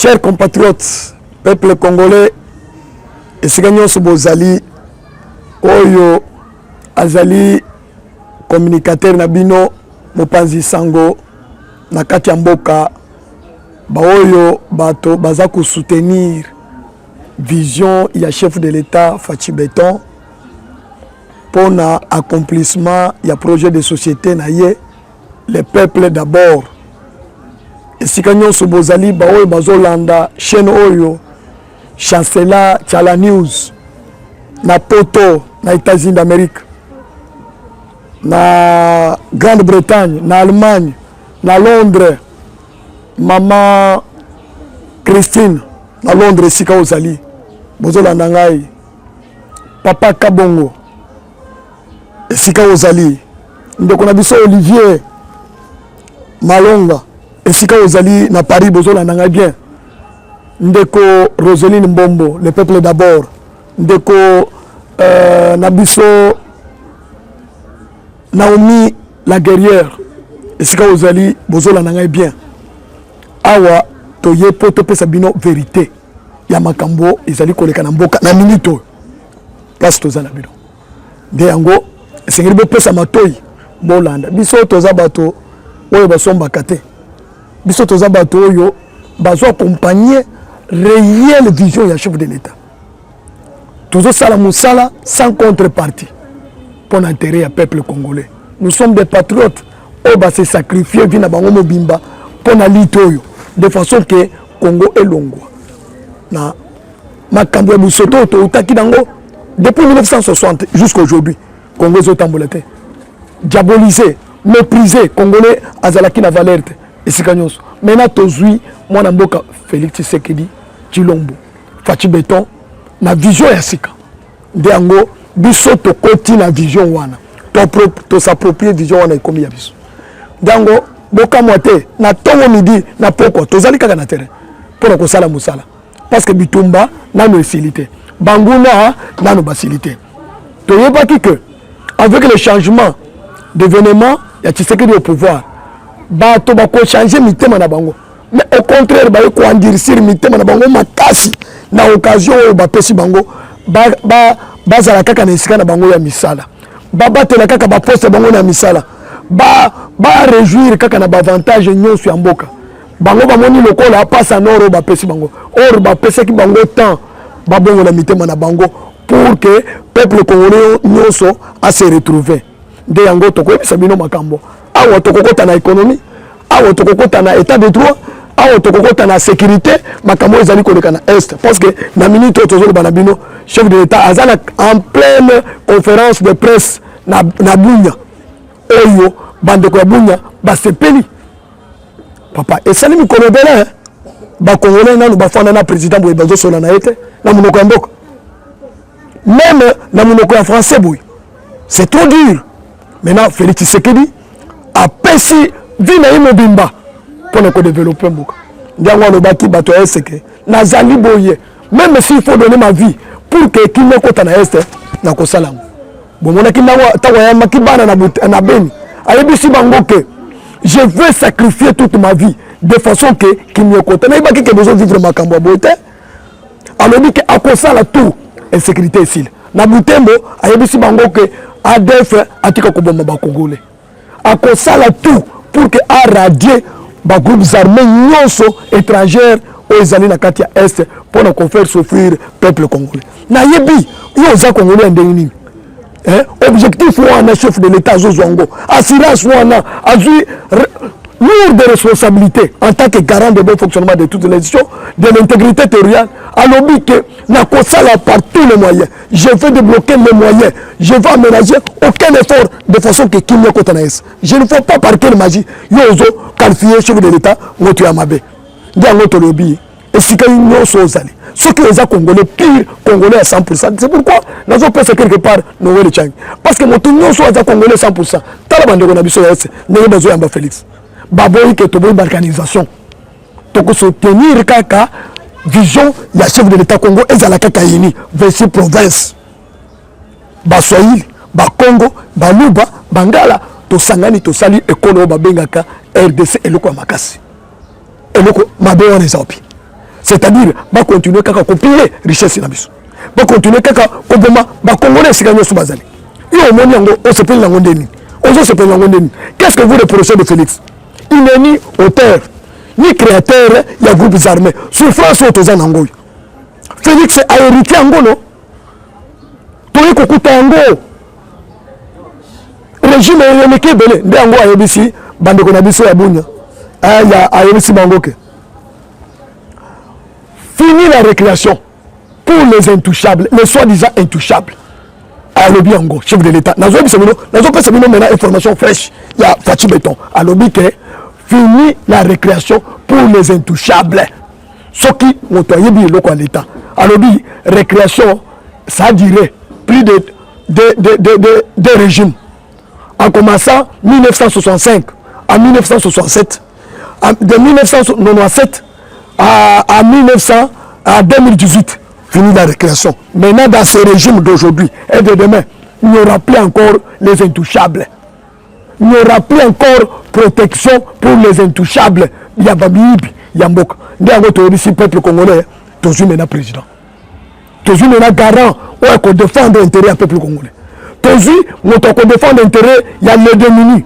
Chers compatriotes, peuple congolais, et ce que nous bozali, oyo azali communicateur nabino mopanzi sango na kati ya mboka ba oyo bato baza ko soutenir vision ya chef de l'État Fachi Beton pour na accomplissement ya projet de société na ye le peuple d'abord. Et si nous sommes bozali ba oyo bazolanda chaîne oyo chancela Tchala News na poto na États-Unis d'Amérique na Grande-Bretagne na Allemagne na Londres maman Christine na Londres sika ozali bozolanda ngai papa Kabongo sika ozali ndeko na biso Olivier Malonga esika ozali na Paris bozolanda ngai bien ndeko Roseline Mbombo le peuple d'abord ndeko Nabiso Naomi la guerrière esika ozali bozola na ngai bien awa toye poto pesa bino vérité ya makambo ezali koleka na mboka na minute place tozala bino nde yango esengeli bopesa matoi bolanda biso toza bato oyo basombaka te biso toza bato oyo bazo accompagner réelle vision ya chef de l'État toujours ça la moussala sans contrepartie pour l'intérêt du peuple congolais. Nous sommes des patriotes on va se sacrifier vina bango mobimba pour na litoyo de façon que Congo est longwa na makambo ya busoto to utaki dango depuis 1960 jusqu'à aujourd'hui Congo est tambolete diabolisé méprisé congolais azalaki na valeur et sikanyos maintenant tozui mwana mboka Félix Tshisekedi Tshilombo Fachi Beton na vision ya sika ndeango biso to koti na vision wana to s'approprier vision wana ikomi ya biso ndango boka moite na tongo midi na poko tozali kaka na terrain pour ko sala musala parce que bitumba nano esilité banguna nano basilité to yebaki que avec le changement d'événement ya Tshisekedi au pouvoir bato ba ko changer mitema na bango mais au contraire ba ko endursir mitema na bango makasi na occasion oyo bapesi bango bazala kaka na esika na bango ya misala babatela kaka baposte bango na misala réjouir kaka na bavantage nyonso ya mboka bango bamoni lokola apasa noro bapesi bango or bapesaki bango temps babongo na mitema na bango pour que peuple congolais nyonso a se retrouver nde yango tokoyebisa bino makambo awa tokokota na économie awa tokokota na état de droit awa tokokota na sécurité makambo ezali koleka na est parce que na minute tozolo banabino chef de l'État azana en pleine conférence de presse na Bunya oyo bandeko ya Bunya basepeli papa esali mikolo bele ba congolais nanu bafanda na président boye bazo sola na ete na munoko ya mboka même na munoko ya français boye c'est trop dur maintenant Félix Tshisekedi a pesi vina imobimba pour ne développer mboka ndiango alobaki bato ya eseke nazali boye même s'il faut donner ma vie pour que qui me kota na este na kosala bon mona ki ndawa tawa ya makibana na beni ayebisi bango que je veux sacrifier toute ma vie de façon que qui me kota na ibaki que besoin vivre makambo bote alobi que akosala tout insécurité ici na butembo ayebisi bango que ADF atika koboma ba congolais akosala tout pour que aradier ba groupes armés nyonso étrangers aux ezali na kati ya est pour na faire souffrir peuple congolais na yebi yo za congolais ndeni objectif wana chef de l'État zozwango assurance wana azui lourde responsabilité en tant que garant de bon fonctionnement de toutes les institutions de l'intégrité territoriale alobi que na kosala par tous les moyens je vais débloquer les moyens je vais aménager aucun effort de façon que kimia kotanaes je ne fais pas par quelle magie yozo qualifier chef de l'État ngoto ya mabe ndiango tolobi esika nyonso ozali ceux qui ont congolais pire congolais à 100%. C'est pourquoi nous avons pensé quelque part Noël Chang parce que nous sommes congolais 100%. Tala bandeko na biso yese ne besoin ya Félix baboyi que toboyi organisation toko soutenir kaka vision ya chef de l'État Congo ezala kaka yini 26 provinces Baswahili Bakongo Baluba Bangala tosangani tosali ekolo babengaka RDC eloko ya makasi eloko mabe wana ezaopi c'est-à-dire va continuer kaka kopiller richesse na biso va continuer kaka koboma ba congolais sika nyoso bazali yo moni yango on se pelle nango ndeni on se pelle nango ndeni. Qu'est-ce que vous reprochez de Félix? Il n'est ni auteur ni créateur ya groupes armés souffrance autoza nango. Félix a hérité yango no toyi kokuta yango régime elemeki ebele nde yango ayebisi bandeko na biso ya bunya ayebisi bango ke fini la récréation pour les intouchables, les soi-disant intouchables. Alobi yango chef de l'État nazo bisa bino nazo pesa bino maintenant information fraîche ya Fachi Beton alobi ke fini la récréation pour les intouchables. Soki moto yebi eloko à l'État alobi récréation ça dirait plus de régimes en commençant 1965 à 1967 de 1997 à 2018 fini la récréation. Maintenant dans ce régime d'aujourd'hui et de demain il n'y aura plus encore les intouchables, il n'y aura plus encore protection pour les intouchables. Il y a Babibi, il y a Mbok ici peuple congolais toujours maintenant président toujours maintenant garant ou qu'on défend l'intérêt du peuple congolais toujours notre qu'on défend l'intérêt il y a les démunis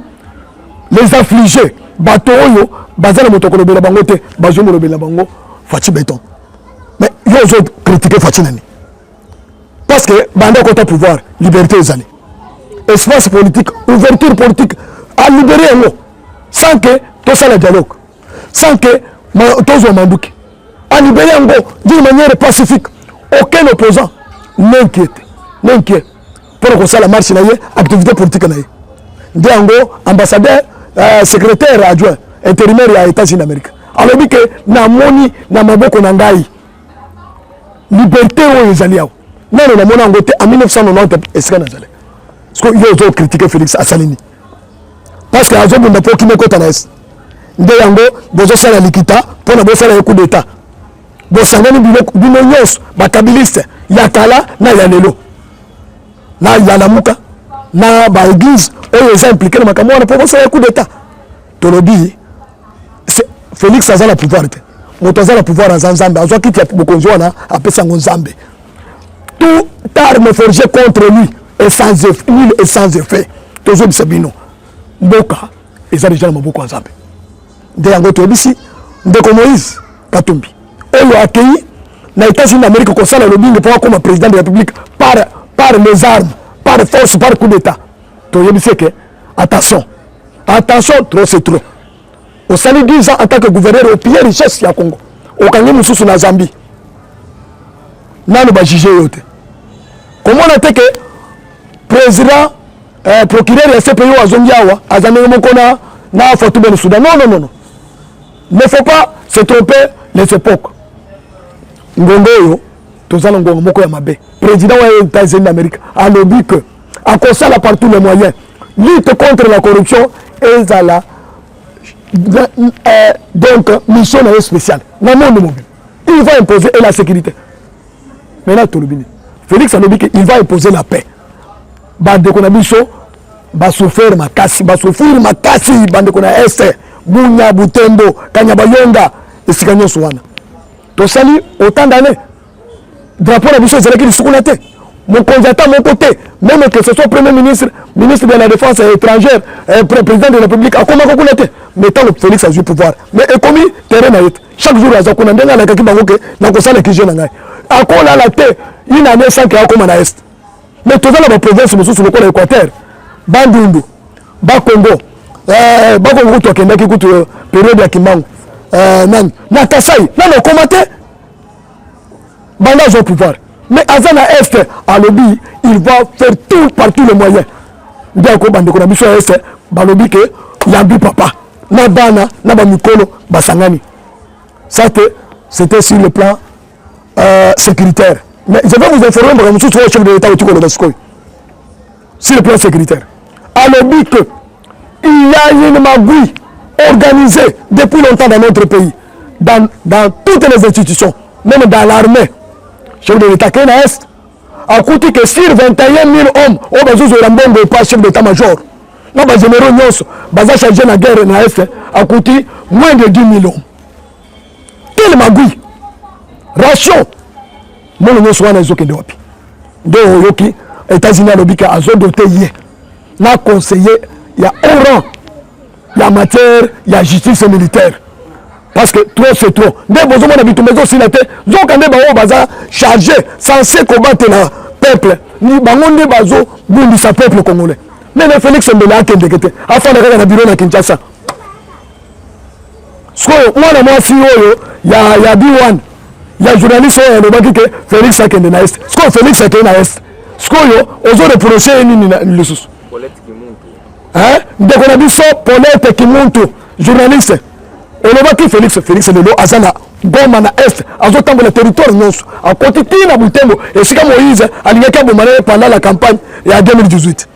les affligés bateau yo bazala moto ko lobela bango te bazo mo lobela bango Fachi Beton. Mais yo zo critiquer Fachi nani parce que banda côté pouvoir liberté ezali espace politique ouverture politique à libérer yango sans que tout ça le dialogue sans que tozo manduki à libérer yango d'une manière pacifique. Aucun opposant n'inquiète pour que ça la marche naie activité politique naie nde yango ambassadeur secrétaire adjoint intérimaire ya États-Unis d'Amérique alors que na moni na maboko na ngai liberté o ezali awo nano na mona ngote en 1990 esika na zale parce que yo zo critiquer Félix Asalini parce que azo bunda po kime kota na es nde yango bozo sala likita pour na bozo sala coup d'état bosangani bino nyonso bakabiliste ya kala na ya lelo na ya lamuka na ba église oyo eza impliqué na makambo wana po bosala coup d'état tolobi Félix aza la pouvoir te moto aza la pouvoir aza nzambe azwa kiti ya bokonzi wana apesa yango nzambe tout arme forgée contre lui est sans effet, nul est sans effet tozobisa bino mboka eza déjà na maboko ya nzambe nde yango toyebisi ndeko Moïse Katumbi oyo accueilli na États-Unis d'Amérique kosala lobingi mpo akoma président de la République par les armes par force par coup d'état toyebisi ke attention trop c'est trop. Au salut 10 ans en tant que gouverneur au pire richesse ya Congo au kangi mususu na Zambie nanu ba juger yote comment on a été que président procureur ya CPI azongiawa azameli mokona na Fatou Ben Soudan non ne faut pas se tromper les époques ngongo yo tozana ngongo moko ya mabe président wa États-Unis d'Amérique a lobby que à consala par tous les moyens lutte contre la corruption et zala donc mission spéciale dans le monde mobile il va imposer la sécurité maintenant tout le monde Félix a dit qu'il va imposer la paix bande qu'on a biso ba souffrir makasi bande qu'on a est Bunya Butembo Kanyabayonga esikanyo swana to sali autant d'années drapeau la biso ezalaki lisukuna te mokonzi ata moko te même que ce soit premier ministre ministre de la défense étrangère président de la République akomaka kuna te mais tant que Félix a eu pouvoir mais ekomi terrain na yete chaque jour aza kuna ndenge alakaki bango ke na kosala kije na ngai akolala te une année sans ke akoma na est mais tozala ba province mosusu lokola Équateur Bandundu Bakongo Bakongo to akendaki kutu période ya Kimbangu nani na Kasai nano okoma te banda au pouvoir mais Azana Est à lobby il va faire tout par tous les moyens ndeko bande ko na biso Est ba lobby que yambi papa na bana na ba mikolo basangani ça c'était sur le plan sécuritaire mais je vais vous informer que monsieur le chef de l'État au Tikolo Baskoy sur le plan sécuritaire à lobby que il y a une magouille organisée depuis longtemps dans notre pays dans toutes les institutions même dans l'armée chef de l'État qui est a coûté que sur 21 000 hommes au besoin de l'ambongo pas chef d'état-major non ba généraux nyonso baza chargé la guerre na Est a coûté moins de 10 000 hommes quelle magouille ration mona nyonso wana ezokende wapi nde oyoki États-Unis alobika azodote ye na conseiller ya haut rang ya matière ya justice militaire parce que trop c'est trop nde bozomona bitumba ezosila te zoka nde bango baza chargé censé combattre na peuple ni bango nde bazobundisa peuple congolais meme Félix Mbele akendeke te afanda kaka na bureau na Kinshasa sikoyo mwana mwasi oyo ya B1 ya journaliste oyo alobaki ke Félix akende na est sikoyo Félix akende na est sikoyo ozoreproche ye nini lisusu ndeko na biso Paulette Kimuntu journaliste olobaki Félix lelo aza na Goma na est azotambola territoire nyonso akoti ti na Butembo esika Moïse alingaki abomana pendant la campagne ya 2018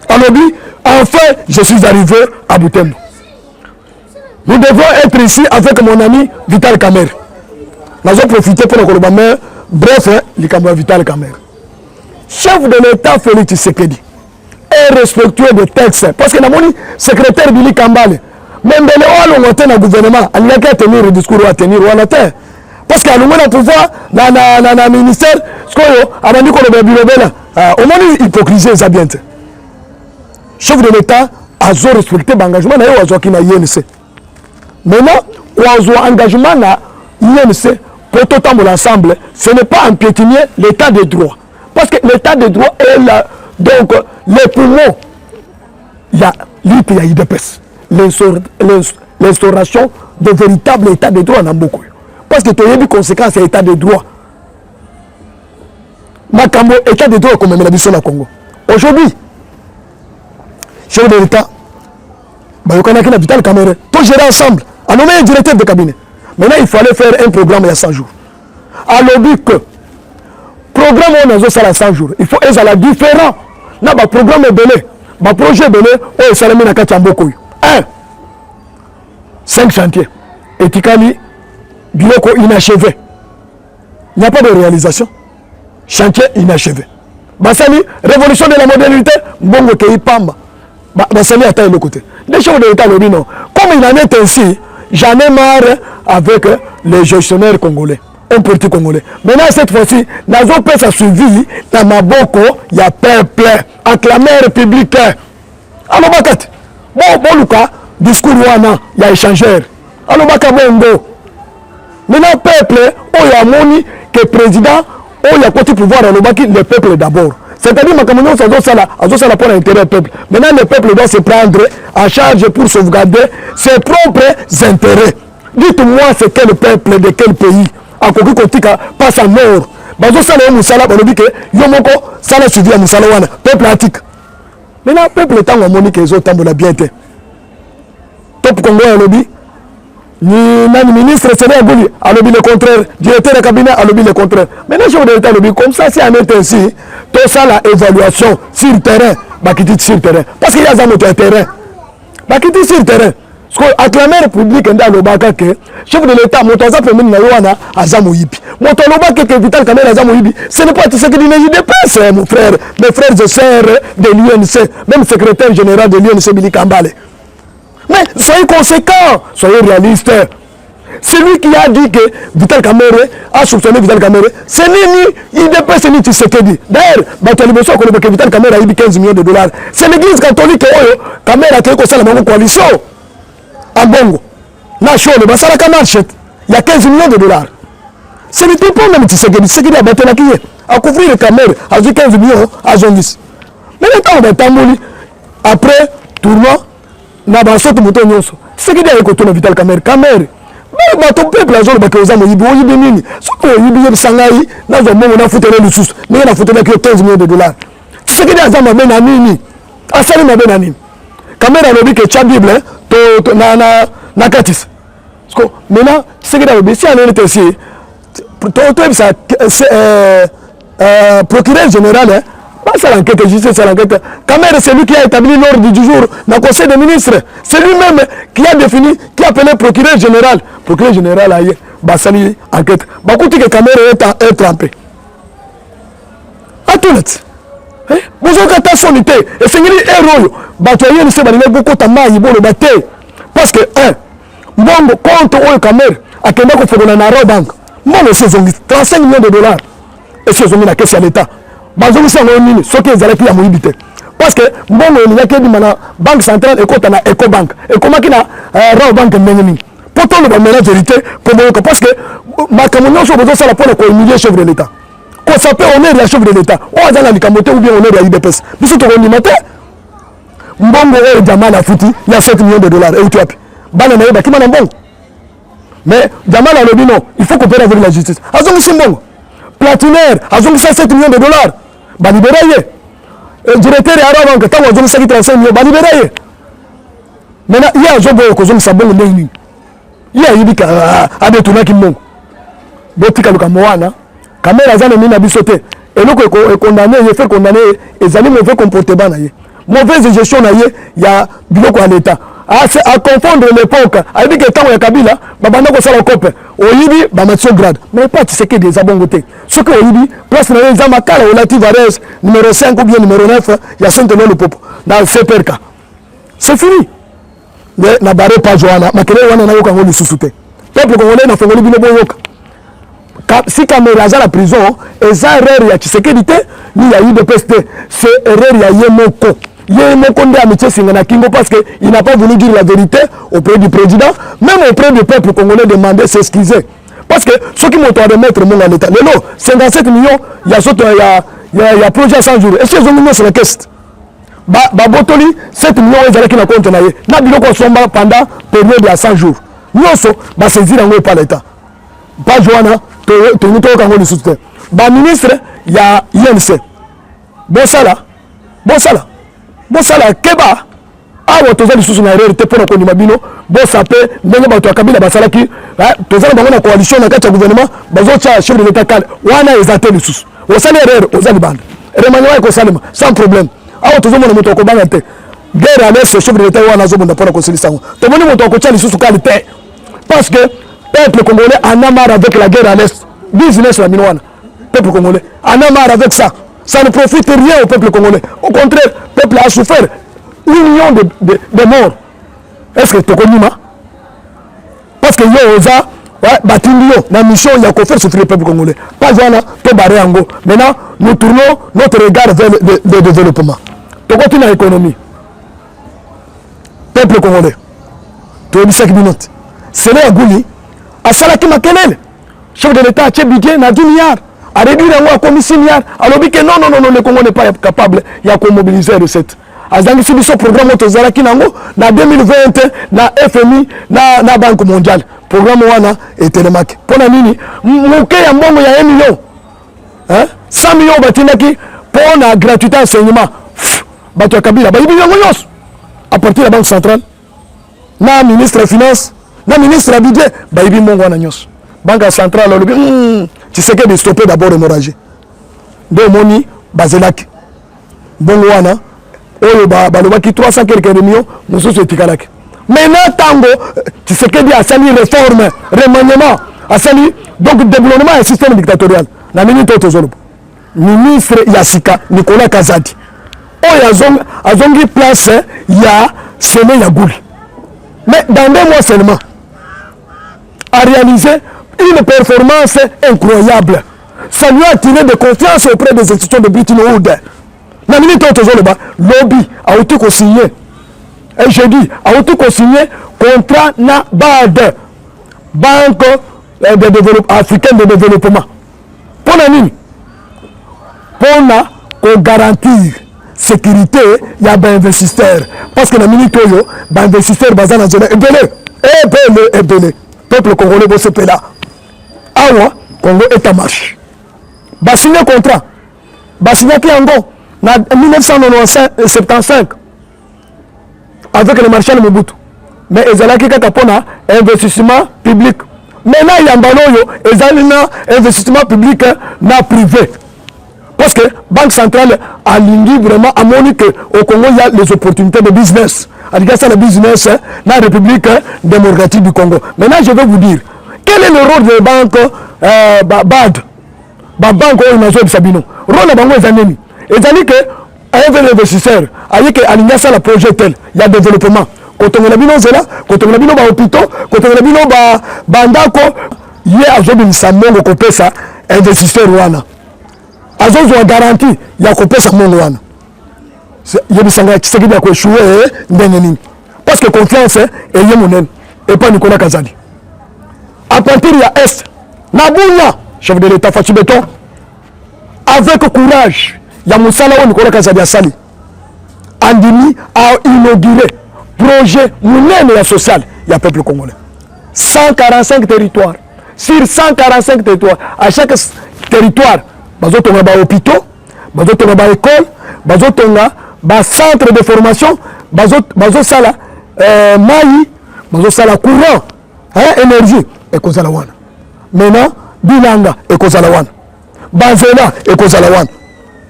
alobi enfin je suis arrivé à Butembo. Nous devons être ici avec mon ami Vital Kamerhe. Nous allons profiter pour le mais bref, le Vital Kamerhe. Chef de l'État Félix Tshisekedi est respectueux des textes. Parce que le secrétaire Billy Kambale, même le gouvernement, il n'y a qu'à tenir le discours à tenir ou à la terre. Parce qu'il y a le pouvoir dans le ministère, au moins l'hypocrisie est bien. Chef de l'État a respecté l'engagement de l'INC. Maintenant, on a engagement na INC pour tout l'ensemble. Ce n'est pas un piétiner l'état de droit. Parce que l'état de droit est là. Donc, les poumons, il y a l'IDPS. L'instauration de véritable état de droit dans beaucoup. Parce que tu as des conséquences à l'état de droit. Makambo, état de droit comme la mission au Congo. Aujourd'hui, chef de l'État, il y a Vital Kamerhe, tout gérer ensemble. A nommé un directeur de cabinet. Maintenant, il fallait faire un programme il y a 100 jours. Alors, dit que le programme on a 100 jours. Il faut être différent. Là, le programme est belé. Le projet est belé. Et ça l'amène à Katiamboko. 1. 5 chantiers. Etikali, biloko inachevé. Il n'y a pas de réalisation. Chantier inachevé. Basali, révolution de la modernité. Bongo Kei Pamba. Basali a taillé le côté. Les chefs de l'État le disent non. Comme il en est ainsi, j'en ai marre avec les gestionnaires congolais, un parti congolais. Maintenant, cette fois-ci, nous avons fait sa suivi dans ma boko, il y a peuple, acclamé républicain. Alors, Bakat, bon, Lucas, discours wana, il y a échangeur. Alors, Bakat, bon, maintenant, peuple, il y a moni, que président, il y a côté pouvoir, le peuple d'abord. C'est-à-dire que ça pour l'intérêt du peuple. Maintenant, le peuple doit se prendre en charge pour sauvegarder ses propres intérêts. Dites-moi, c'est quel peuple de quel pays à Koki Kotika passe en nord. Bazo Sala Moussala, on dit que Yomoko, Sala suivi à Moussalawana, peuple attique. Maintenant, le peuple est en monique et les autres la bien été. Top Congo à lobby. Ni ministre Sénégal Gouli a lobby le contraire, directeur de cabinet a lobby le contraire. Maintenant, je vais dire lobby comme ça, c'est en est ainsi. Tout ça, la évaluation sur le terrain, bah qui dit sur le terrain. Parce qu'il y a des gens sur le terrain. Bah qui dit sur le terrain. Parce que acclamé République dans le Baka que chef de l'État, mon toza premier nawana Azamoyibi. Mon toza que Vital Kamerhe Azamoyibi, ce n'est pas ce que dit les dépenses, mon frère, mes frères et sœurs de l'UNC, même secrétaire général de l'UNC Billy Kambale. Mais soyez conséquents, soyez réalistes. C'est lui qui a dit que Vital Kamerhe a soupçonné Vital Kamerhe. C'est ni il dépasse ni Tshisekedi. D'ailleurs, Vital Kamerhe a eu 15 millions de dollars. C'est l'église catholique qui Kamerhe a créé une coalition. À Bongo. Il y a 15 millions de dollars. Ce n'était pas même Tshisekedi. Tshisekedi a battu la quille. A couvrir le Kamerhe, a dit 15 millions à Zongis. Mais maintenant, on va tambouli. Après, tournoi. Na basoto moto nyonso sekedi ya koto na Vital Kamerhe mais bato peuple azolo bakoza moyibi oyibi nini soko oyibi ye sangai na zo mongo na futele lususu mais na futele que 15 millions de dollars sekedi azama be na nini asali na be na nini Kamerhe alobi que cha bible to na katis soko maintenant sekedi alobi si on est ici to ça procureur général c'est l'enquête, c'est l'enquête. Kamerhe, c'est lui qui a établi l'ordre du jour dans le conseil des ministres. C'est lui-même qui a défini, qui a appelé le procureur général. Le procureur général a eu une enquête. Bakouti que Kamerhe est trempé. À tout net. Vous avez une sonité. Et c'est un héros. Batoye ne sait pas beaucoup de temps. Il faut parce que, bon, contre Kamerhe, à Kenya, il faut qu'on a un banque. Moi, c'est 35 millions de dollars. Et c'est la caisse à l'État. Bazongi ça on nini ce qui est allé à mobilité. Parce que bon il y a que di banque centrale et quand na Ecobank. Et comment qui na Raw Bank ndengeni. Pourtant le la vérité parce que ma communion sur besoin ça la pour le humilier chef de l'État. Quand ça peut on est la chef de l'État. On va dans la camoté ou bien on est la IDPS. Biso to limité. Mbongo et Jamal a foutu, il y a 7 millions de dollars. Et où tu as pu Bana na yeba kima na mbongo. Mais Jamal a le dit non, il faut coopérer avec la justice. Azongi simbongo. Platinaire, azongi 7 millions de dollars. Ba libéré. Directeur et arabe que tant azongi 35 millions, ba libéré. Maintenant, il y a un job que azongi sabongo ndeni. Il y a yibika a détourné ki mbongo. Botika luka moana, kamera zana mina bisoté. Et donc est condamné, il fait condamné, et amis mauvais comportement na ye. Mauvaise gestion na ye, il y a biloko à l'état. À confondre l'époque, à dire que tant il y a Kabila, babana ko sala cope. Oyibi ba matio grade. Mais pas tu sais que des abongoté. Ce que oyibi, place na les amakala relative à res numéro 5 ou bien numéro 9, il y a Saint-Denis le peuple dans le CPRK. C'est fini. Mais na barre pas Joana, makele wana na yoka ngoli susute. Peuple congolais na fongoli bino boyoka. Si Kamera za la prison, et ça erreur ya Tshisekedi te, ni ya UDPS te, c'est erreur ya Yemoko. Yemoko nde amitié singana Kingo parce que il n'a pas voulu dire la vérité auprès du président, même auprès du peuple congolais demandé s'excuser. Parce que ceux qui m'ont remettre mon en état, lelo 57 millions, il y a projet à 100 jours. Est-ce qu'ils ont mis sur la caisse? Botoli 7 millions ils allaient qui na compte na ye. Na biloko somba pendant période à 100 jours. Nyonso ba saisir ngo par l'état. Pas Joana to kango lisusu te. Ba ministre ya INC. Bosala keba awa toza lisusu na erreur te pour ko ndima bino bosape ndenge bato akabila basalaki toza bango na coalition na kati ya gouvernement bazo cha chef de l'état kale wana ezate lisusu osali erreur oza libanda remaniement ko salima sans problème awa tozo mona moto ko banga te guerre à l'est chef de l'état wana zo bonda pour ko selisa ngo to moni moto ko cha lisusu kale te parce que peuple congolais en a marre avec la guerre à l'est business la minwana peuple congolais en a marre avec ça. Ça ne profite rien au peuple congolais. Au contraire, le peuple a souffert 1 million de morts. Est-ce que tu connais ça? Parce que la mission, il y a qu'à faire souffrir le peuple congolais. Pas Joana, tu barré en go. Maintenant, nous tournons notre regard vers le développement. Tu continues l'économie. Peuple congolais. Tu as 5 minutes. C'est là, Gouli. À Salaki Makelele. Chef de l'État, tu as budget, na 10 milliards. À réduire à comme 6 milliards. Alors que non, le Congo n'est pas capable de mobiliser les recettes. À ce programme Tozalaki Nango, na 2020, na FMI, na Banque mondiale. Programme Wana et Télémac. Pour la nini, Mouké Yambongo ya 1 million. 100 millions batinaki pour la gratuité enseignement. Bato Kabila, à partir de la Banque centrale, na ministre des Finances, na ministre du budget, Baïbi Mongo Nanyos. Banque centrale, tu sais que de stopper d'abord l'hémorragie. De moni, bazelaki. Bon wana, oyo balobaki 300 quelques millions, mosusu etikalaki. Maintenant tango, tu sais que a sali réforme, remaniement, a sali donc développement un système dictatorial. La minute tozolo. Ministre Yassika Nicolas Kazadi. Oyo azongi place ya semé ya gouli. Mais dans 2 mois seulement, a réalisé une performance incroyable. Ça lui a attiré de confiance auprès des institutions de Bretton Woods. La minute où lobby a été consigné. Et je dis, a été consigné contrat na BAD, Banque africaine de développement. Pour la nuit, pour garantir sécurité, il y a des investisseurs. Parce que la minute où les investisseurs basés dans le belé. Peuple congolais, vous savez là. Awa, Congo est en marche. Ba signé contrat. Ba signé qui en en 1975 avec le marshal Mobutu. Mais ils ont qui katapona investissement public. Maintenant il y a un baloyo, ils ont un investissement public na privé. Parce que Banque centrale a lié vraiment à Monique au Congo il y a les opportunités de business. En tout cas, c'est le business dans la République démocratique du Congo. Maintenant, je vais vous dire, quel est le rôle des banques BAD? Banque Oinazo Sabino. Rôle de banque est un ennemi. Et c'est-à-dire qu'un investisseur, avec aligner ça le projet tel, il y a développement. Quand on a bino zela, quand on a bino ba hôpitaux, quand on a bino ba ndako, ye azobimisa mbongo kopesa investisseur wana azozwa garantie ya kopesa mbongo wana yebisanga Tshisekedi ya koeshue ndenge nini parce que confiance eye monene epa Nicolas Kazadi à partir ya est na bunya chef de l'état Fachi Beton avec courage ya mosala oyo Nicolas Kazadi asali andimi a inauguré projet monene ya social ya peuple congolais 145 territoires sur 145 territoires à chaque territoire bazotonga ba hôpitaux bazotonga ba école bazotonga ba centre de formation bazosala mai bazosala courant énergie ekozala wana maintenant bilanga ekozala wana banzela ekozala wana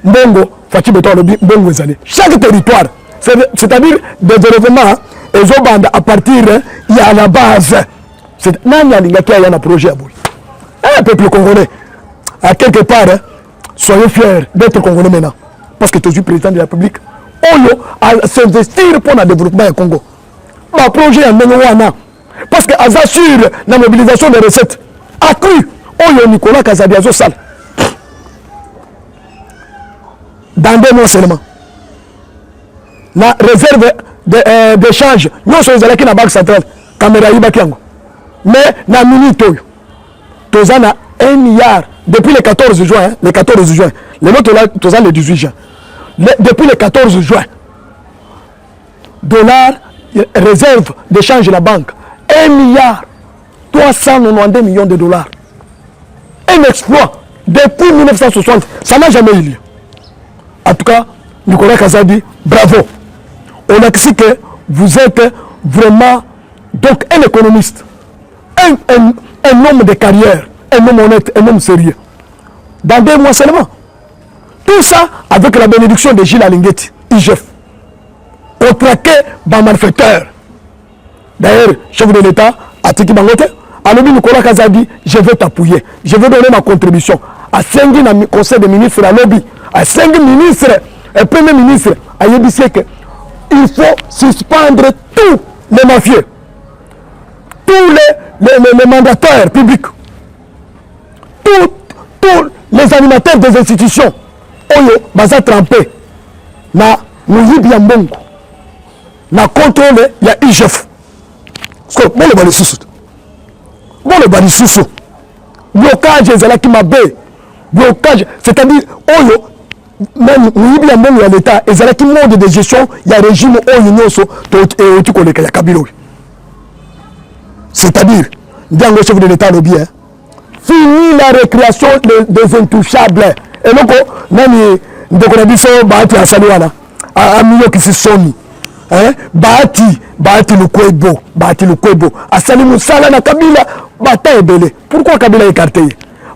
mbongo Fachi Beton alobi mbongo ezali chaque territoire c'est-à-dire développement ezobanda à partir ya la base nani alingaki aya na projet ya boye peuple congolais à quelque part soyez fiers d'être congolais maintenant parce que tu es président de la République oyo à s'investir pour le développement du Congo ma projet ya ndenge wana parce que aza sur la mobilisation des recettes accrue oyo Nicolas Kazadi azosala dans 2 mois seulement la réserve d'échange nyonso ezalaki na banque centrale caméra yibaki yango mais na minute oyo toza na 1 milliard depuis le 14 juin le 14 juin le lot toza le 18 juin depuis le 14 juin dollars réserve d'échange de la banque 1 milliard 392 millions de dollars un exploit depuis 1960 ça n'a jamais eu lieu en tout cas Nicolas Kazadi bravo on a dit que vous êtes vraiment donc un économiste un homme de carrière un homme honnête un homme sérieux dans 2 mois seulement tout ça avec la bénédiction de Gilles Alingeti IGF contraqué par malfaiteur d'ailleurs chef de l'État Atiki Bangote alobi Nicolas Kazadi je vais t'appuyer je vais donner ma contribution à 5 na conseil des ministres à lobby à 5 ministres et premier ministre a yebisi que il faut suspendre tous les mafieux tous les mandataires publics tous les animateurs des institutions oyo baza trempé na muyibi ya mbongo na contrôle ya IGF parce que bon le balisusu blocage ezalaki mabe blocage c'est-à-dire oyo même muyibi ya mbongo ya l'état ezalaki mode de gestion ya régime oyo nyonso oti koleka ya Kabila oyo c'est-à-dire ndiango chef de l'état lobi fini la récréation des intouchables et donc nani ndeko na biso baati asali wana amiyokisi soni baati lukwebo asali musala na Kabila bata ebele pourquoi Kabila écarté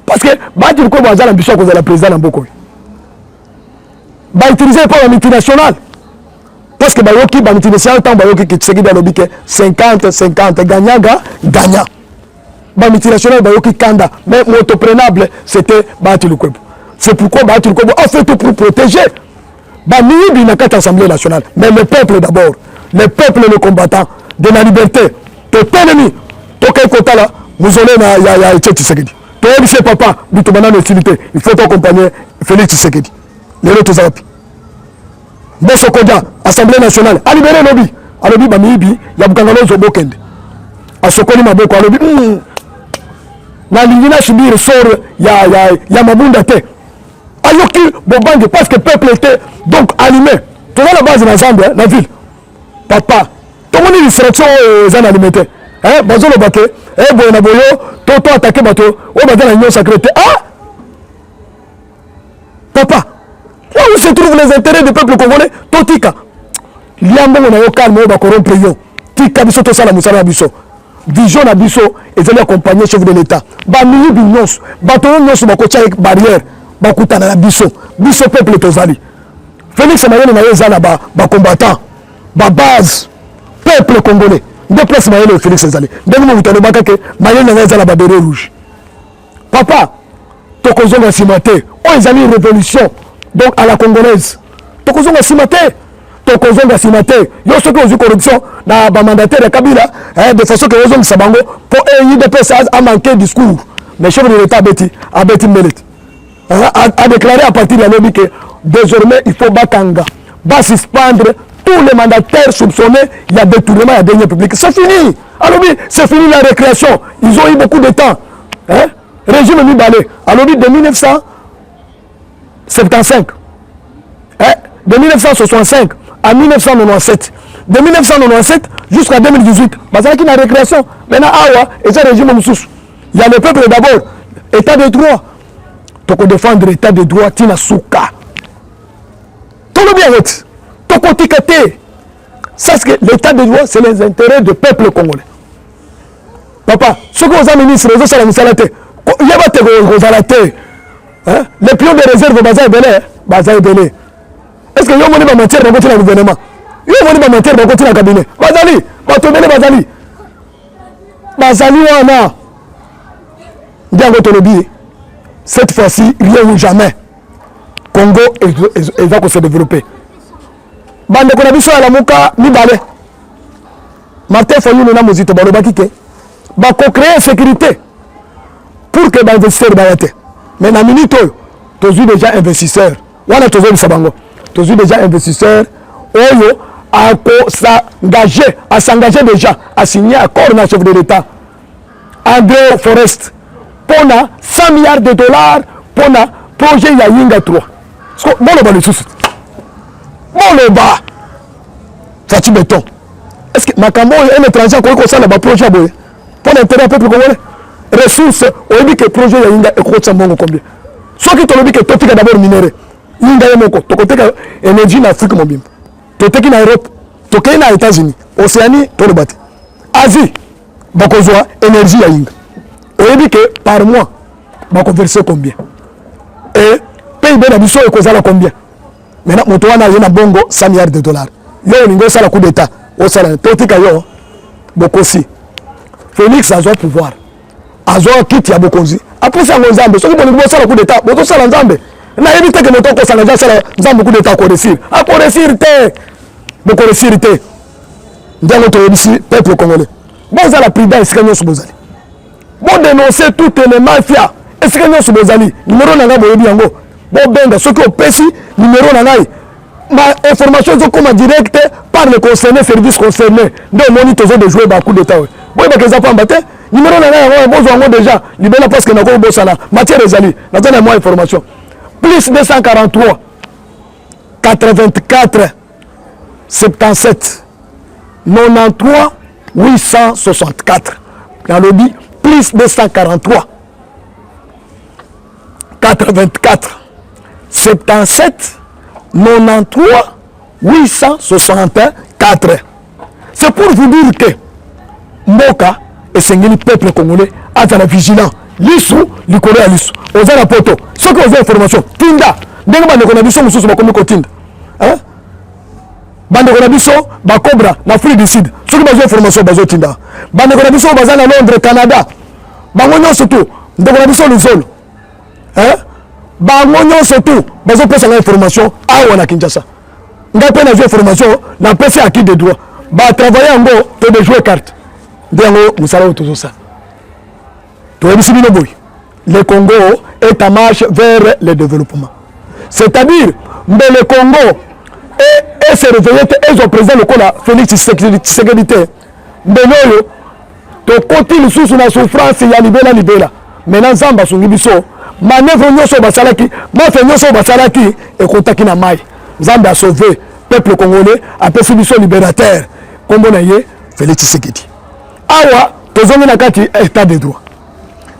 parce que baati lukwebo azala biso akozala président na mboko utilisé par la multinationale parce que bayoki ba multinationale tant bayoki ki Tshisekedi alobi ke 50-50 gagnant ba multinationale bayoki kanda mais autoprenable c'était baati lukwebo c'est pourquoi baati lukwebo a fait tout pour protéger ba miyibi na kati assemblée nationale mais le peuple d'abord le peuple le combattant de la liberté totelemi tokai kotala muzole na ya Tshisekedi toyebise papa bitu banana utilité il faut accompagner Félix Tshisekedi lelo tozapi Boso Kodia assemblée nationale a libéré lobby alobi ba miyibi ya bukangalozo bokende asokoli maboko alobi na lingina subir sort ya mabunda te ayoki bobange parce que peuple était donc animé tu vois la base na Zambie la ville papa tout monde distraction zana alimité bazolo baké boyena boyo to attaquer bato o bazana union sacrée papa là où se trouvent les intérêts du peuple congolais totika liambo na yo calme ba corrompre yo tika biso to sala musala biso vision na biso ezali accompagner chef de l'état ba miyibi nyonso bato nyonso bakotia barrière bakutana na biso peuple tozali Félix Mayele na yezala ba combattant ba base peuple congolais de place Mayele Félix ezali ndenge mo vitalo bakake Mayele na yezala ba beret rouge papa tokozonga simate o ezali révolution donc à la congolaise tokozonga simate tokozonga sénateur yo soki ozwi corruption na bamandataire ya Kabila de façon que ozongisa bango po UDPS a manqué discours mais chef de l'État abeti mbeleti a déclaré à partir de l'année que désormais il faut batanga suspendre tous les mandataires soupçonnés il y a détournement, il y a deniers publics. C'est fini. Alors c'est fini la récréation. Ils ont eu beaucoup de temps. Régime Mibalé. Alors de 1975 de 1965 à 1997. De 1997 jusqu'à 2018. Parce qu'il y a une récréation. Maintenant, et c'est le régime Moussous. Il y a le peuple d'abord. État de droit. Tu peux défendre l'état de droit. Tina Souka. Tout le bien est. Tu peux tiqueter. C'est que l'état de droit, c'est les intérêts du peuple congolais. Papa, ce que vous avez ministre, les autres, il y a les pions de réserve, Baza et Belé. Est-ce que vous avez des matières dans le gouvernement? Vous avez des matières dans le cabinet? Bazali, Bazali. Bazali, cette fois-ci, rien ou jamais. Congo va se développer. Bande konabiso à la muka Mibale. Martin Fayulu na mozito balobaki ke ba ko créer sécurité pour que ba investisseur ba yate. Mais na minute tozu déjà investisseur. Wana tozu bisabango. Tozu déjà investisseur oyo a s'engager déjà à signer accord na chef de l'État. André Forest pour 100 milliards de dollars pour le projet Yinga 3. Bon le souci. Bon le bas. Fati béton. Est-ce que Makambo est un étranger qui a un projet pour l'intérêt du peuple congolais? Ressources, on dit que le projet Yinga est combien? Soit qui te dit que tu as d'abord minéré. Yinga est mon côté. Tu as énergie en Afrique, mon bien. Tu as en Europe. Tu as aux États-Unis. Océanie, tu as battu. Asie, tu as énergie à Yinga. On dit que par mois, tu as versé combien? Et PIB de l'Abisso est combien? Maintenant, mon toit n'a rien à bongo 100 milliards de dollars. Yo, on a un coup d'État. On a un coup Bokosi. Félix a un pouvoir. A un kit ya Bokosi. Après ça, on a un coup d'État. On a un Nzambe. On a évité que nous avons un coup d'État pour réussir. Pour réussir, pour réussir. Nous avons ici, peuple congolais. Bon, vous avez la prudence, est-ce que nous sommes bon dénoncer toutes les mafias. Est-ce que nous sommes numéro n'a pas yango. Bon benga ce qui au PSI numéro nangai ma information comme direct par les concernés services concernés de monitorer de jouer beaucoup de temps oui parce que ça pas battre numéro nangai besoin déjà libéra parce que nako bosala matière ezali natana moi information plus 243 84 77 93 864 dans le lobby plus 243 84 77 93 864. C'est pour vous dire que Mboka et Sengeli peuple congolais a la vigilant. L'issue, le Corée à l'issue. Aux la poto. Ce que vous avez information. Tinda. Dès que vous avez vision, vous avez comme Tinda. Bande Konabiso, Cobra, l'Afrique du Sud. Ce que vous avez information, vous avez Tinda. Bande Konabiso, vous avez Londres, Canada. Bangonyo surtout. Bande Konabiso, le zone. Bangonyo surtout. Vous avez l'information à Wana Kinshasa. Vous avez l'information, la PC à qui de droit. Travailler en gros, tu as jouer carte. Vous savez tout ça. Le Congo est en marche vers le développement. C'est-à-dire, mais le Congo est se réveillé, et son président le Kola, Félix Tshisekedi. Mais nous, tu continues sous la souffrance, il y a libéla. Maintenant, Zamba Sungibiso, manœuvre Nyoso Basalaki, manœuvre Nyoso Basalaki, et Kotaki na Mai. Zamba a sauvé le peuple congolais, a fait Sibiso libérateur, comme on a dit, Félix Tshisekedi. Awa, tu as dit état de droit.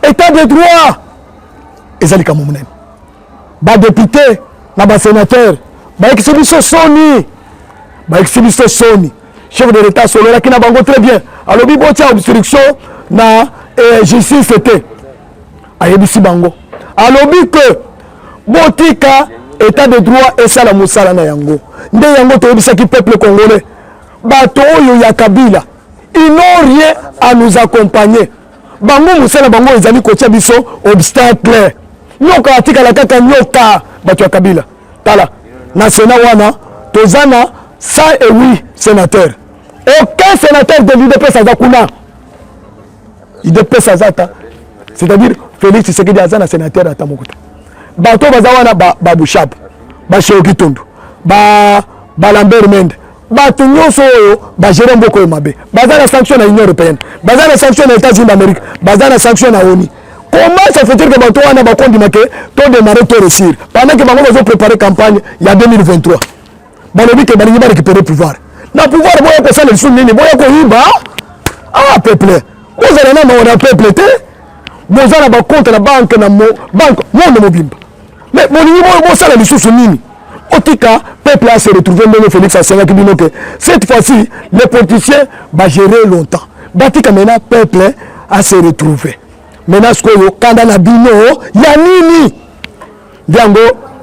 État de droit. Et ça, c'est comme ça. Député, sénateur, exhibition Sony. Exhibition Sony. Chef de l'État, Solola, qui n'a pas très bien. Alors, il y a une obstruction dans justice. C'était. Ayebisi Bango. Alors, que Botika, état de droit, et ça, la Moussala na Yango. Nde Yango, tu as dit peuple congolais. Bato, ya Kabila. Ils n'ont rien à nous accompagner. Bango Moussala Bango, ils ont dit que biso obstacle. Nyoka atika la kaka nyoka bato ya Kabila. Tala. Na Sena wana, tozana 108 sénateurs. Aucun sénateur de l'UDPS Azakuna. UDPS Azata. C'est-à-dire, Félix Tshisekedi Azana sénateur à Tamokuta. Bato Bazawana Babouchab. Bashéoki Tondo. Lambert Mende. Bato Nyoso Jérôme Boko Mabe. Bazana sanction à l'Union Européenne. Bazana sanction aux États-Unis d'Amérique. Bazana sanction à ONU. Comment ça fait-il que Bato Wana Bakondi Make tout démarrer, tout réussir? Pendant que Bango ont préparé campagne il y a 2023. Balobi que Balingi va récupérer le pouvoir. Na pouvoir boya ko sala sunini boya ko hiba. Ah peuple. Vous allez na on a peuple té. Vous allez ba compte la banque na banque monde mobimba. Mais mon niveau bo sala le sunini. Otika peuple a se retrouvé même Félix Assenga qui dit que cette fois-ci les politiciens va gérer longtemps. Batika maintenant peuple a se retrouvé. Maintenant ce que kanda na bino ya nini? Diango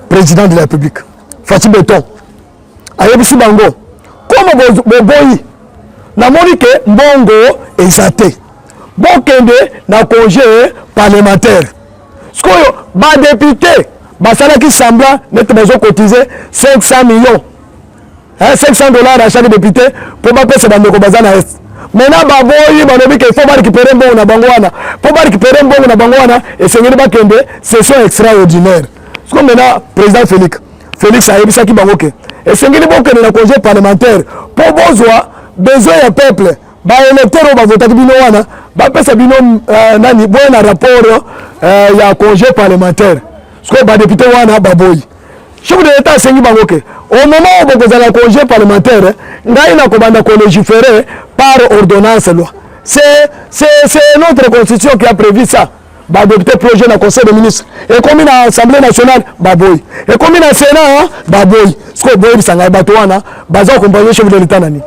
président de la République. Fatih Beton. Ayebisi bango comme boboyi namoni ke mbongo ezate bokende na congé parlementaire skoyo ba député basalaki semblant nete bazo cotiser 500 millions 500 dollars à chaque député pour bapesa bandeko baza na est maintenant baboyi balobi ke faut ba récupérer mbongo na bango wana pour ba récupérer mbongo na bango wana esengeli bakende session extraordinaire sko maintenant président Félix ayebisaki bango ke esengeli bokende na congé parlementaire po bozwa besoin ya peuple baélecteur oyo bavotaki bino wana bapesa bino nani boye na rapport ya congé parlementaire sikoyo badepute wana baboyi chef de l'état asengi bango ke au moment oyo bokozala na congé parlementaire ngai nakobanda kolégiférer par ordonnance loi c'est notre constitution qui a prévu ça. Député projet dans le conseil des ministres et comme dans l'Assemblée nationale baboy et comme dans le Sénat baboy ce que boy bisanga batoana baza accompagner chef de l'état nani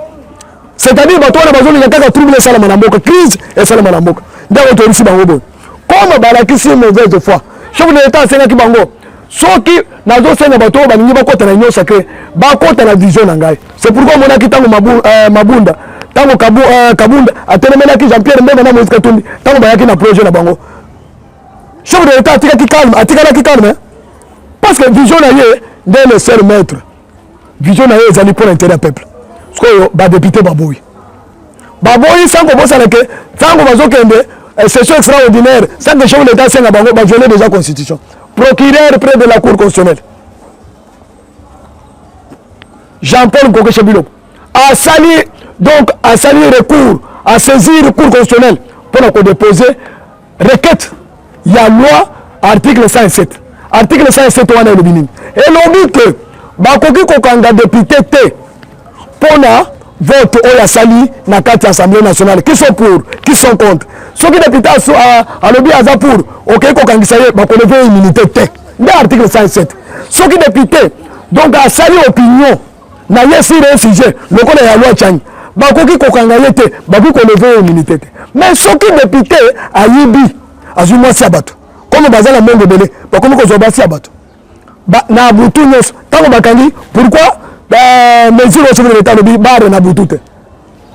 c'est-à-dire batoana bazo ni kaka trouble ça la manamboka crise et ça la manamboka ndako to risi bango bon comme balaki si mauvaise foi chef de l'état senga ki bango soki nazo senga bato baningi bakota na union sacrée bakota na vision na ngai c'est pourquoi mona kitango mabunda tango kabunda atelemela ki Jean-Pierre Mbemba na Moïse Katumbi tango bayaki na projet na bango. Chef de l'État atika calme, parce que vision na ye est le seul maître. Vision na ye ezali pour l'intérêt du peuple. Parce que ba député baboui sans que bosa que sans que bazo kende session extraordinaire sans que chef de l'État senga bango ba violer déjà constitution. Procureur près de la cour constitutionnelle. Jean-Paul Ngoké Chebilo a sali recours à saisir le cour constitutionnelle pour déposer requête. Il y a loi article 107. Article 107 on a le minimum. Et l'on dit que bakoki kokanga député té pour na vote au sali na carte assemblée nationale qui sont pour, qui sont contre. Ceux qui députés à lobby aza pour, OK kokangisa ye bakolever immunité té. Dans article 107. Ceux qui députés donc a sali opinion na yesi le sujet, le code de la loi tchang. Bakoki kokanga ye té, bakoki kolever immunité té. Mais ceux qui députés a yibi azuma siabato comme bazala monde belé ba comme ko zoba siabato ba na butu nyos tango bakangi pourquoi mesure au chef de l'état le bar na butu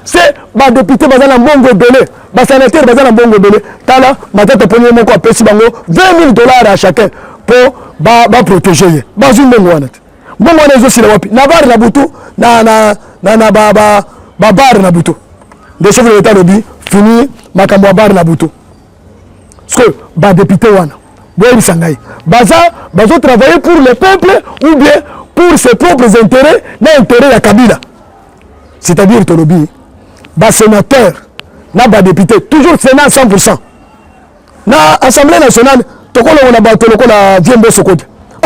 c'est ba député bazala mbongo belé ba sénateur bazala mbongo belé tala matata premier moko apesi bango 20 000 $ à chacun pour ba protéger ba zumbongo wana mbongo wana zo sila wapi na bar na butu na ba bar na butu le chef de l'état le fini makambo bar na butu. Parce que les députés, ils travailler pour le peuple ou bien pour ses propres intérêts, l'intérêt de la Kabila. C'est-à-dire, les sénateurs, les députés, toujours Sénat 100%. Dans l'Assemblée nationale,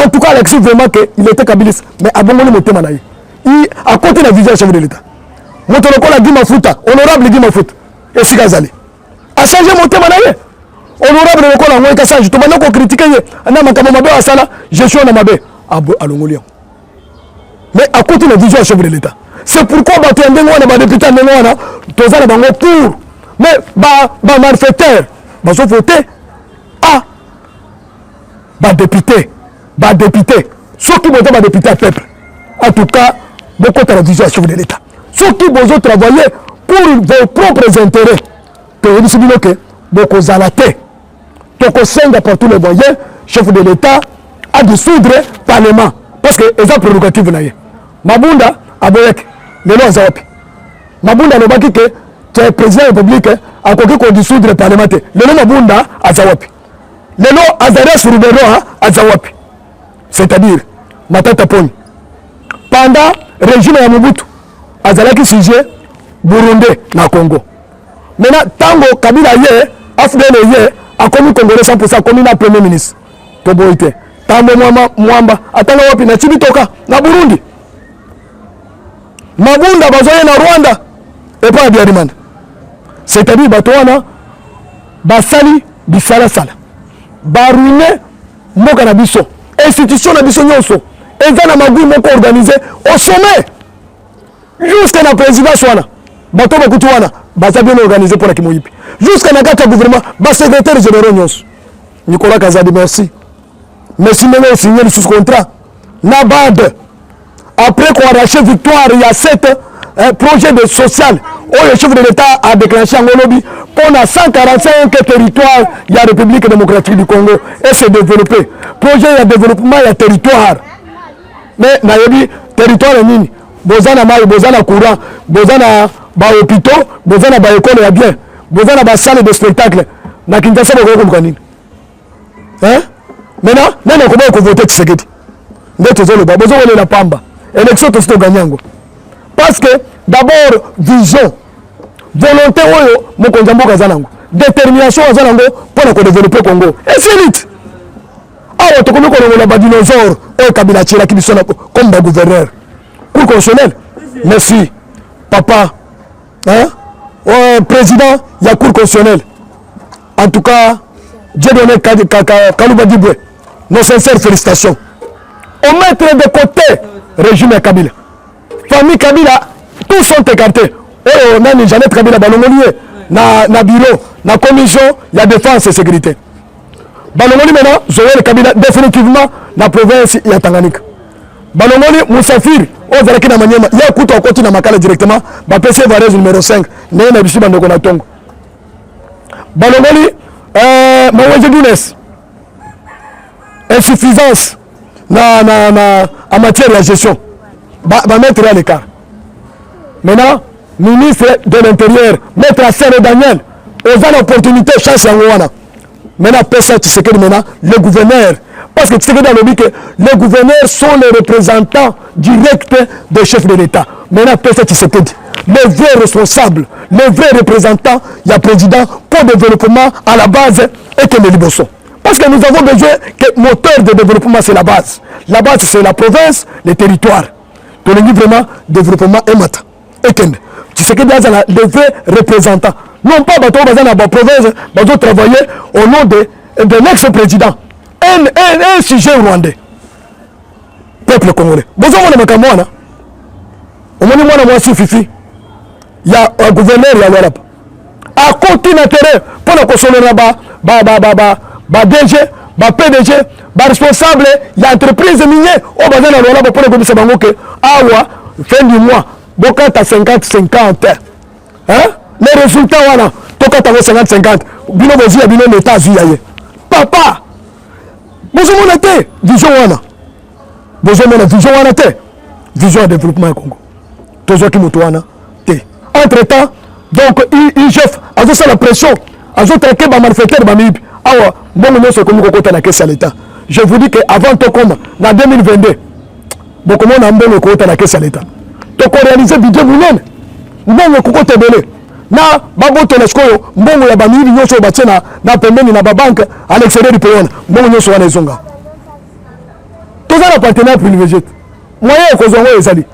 en tout cas, Alexis vraiment qu'il était kabiliste, mais à bon moment, il a côté de la vision chef de l'État. Honorable Guima Fouta, et si Gazali. A changé mon thème. Honorable lokola ngwe kasa to bana ko critiquer na makamo mabe asala gestion na mabe alongolian mais à côté de la vision chef de l'état c'est pourquoi bato ndengo na ba député ndengo na tozala bango pour mais ba malfaiteur bazo voter ba député ceux qui votent ba député à peuple en tout cas beaucoup de la vision chef de l'état ceux qui besoin travailler pour vos propres intérêts to yebisi bino ke beaucoup zalaté par tous les moyens, chef de l'État a dissoudre le Parlement. Parce que les prérogatives. Mabunda, Aboyek, lelo aza wapi Mabunda alobaki ke tu es président de la République akoki ko dissoudre le parlement te lelo Mabunda aza wapi lelo Azarias Rubero aza wapi c'est-à-dire Matata Poni pendant régime ya Mobutu azalaki sujet Burundi na Congo maintenant tango Kabila ye afdele ye akomi Congolais 100% akomi na premier ministre to boite tambo mwamba atanga wapi na Chibitoka na Burundi Mabunda bazoye na Rwanda et pas bien demande c'est-à-dire bato wana basali bisala sala baruine mboka na biso institution na biso nyonso eza na magui moko organisé au sommet jusqu'à na président swana bato bakutu wana baza bien organisé pour la kimoyipi jusqu'à na kata gouvernement ba secrétaire général nyonso Nicolas Kazadi merci même signé sous contrat na bad après qu'on arraché victoire il y a 7 projet de social où le chef de l'État a déclenché en Golobi pour 145 territoires il y a République démocratique du Congo et s'est développé projet de développement il y a territoire mais nayebi territoire nini bozana mai bozana courant bozana ba hôpitaux bozana ba école ya bien bozana ba salle de spectacle na Kinshasa boko ko nini hein maintenant nani ko voter Tshisekedi ndeto zolo ba bozo wele la pamba élection to sto ganyango parce que d'abord vision volonté oyo mokonza mboka zanango détermination zanango pour ko développer Congo et c'est vite awa to komiko longola ba dinosaure o Kabila tshela kibisona comme ba gouverneur cour constitutionnelle merci papa hein président ya cour constitutionnelle en tout cas Dieu donné Kalouba Diboué nos sincères félicitations au mettre de côté régime Kabila famille Kabila tous sont écartés oh nani Jeannette Kabila balongolier na bureau na commission ya défense et sécurité balongoli maintenant Joël Kabila définitivement na province ya Tanganyika balongoli Moussafiri o zalaki na Manyema ya kuta okoti na Makala directement ba PC Varese numéro 5 né na bisiba ndoko na Tongo balongoli Maweje Guinness insuffisance en matière de gestion va mettre à l'écart maintenant ministre de l'intérieur maître Assane Daniel aux opportunités chance en wana maintenant personne Tshisekedi maintenant le gouverneur parce que Tshisekedi a dit que les gouverneurs sont les représentants directs des chefs de l'État maintenant personne Tshisekedi les vrais responsables les vrais représentants il y a président pour le développement à la base et que les Liboso parce que nous avons besoin que moteur de développement c'est la base c'est la province les territoires pour le vraiment développement et matin et que Tshisekedi a les vrais représentants non pas bateau dans la province bateau travailler au nom de l'ex-président un sujet rwandais peuple congolais besoin de makamwana au moins moi fifi il y a un gouverneur ya Lualaba à côté na terrain pour la consommer ba DG ba PDG ba responsable ya entreprise minière au bazana na Lualaba pour ko bisa bango que awa fin du mois bokata 50-50 hein les résultats wana tokata 50-50 bino bozi ya bino l'état zuyaye papa bozo mona te vision wana bozo mona vision wana te vision de développement ya Congo tozo ki moto wana te entre temps donc il chef azo sa la pression azo traquer ba malfaiteur ba mibi awa mbongo nyonso komi kokota na caisse à l'état je vous dis que avant to comme na 2022 boko mona mbongo kokota na caisse à l'état to ko réaliser budget munene mbongo kokota belé na baboto na sikoyo mbongo ya ba mibi nyonso batia na pembeni na ba banque à l'extérieur du pays wana mbongo nyonso wana ezonga toza na partenaire privilégié moyen ko zongo ezali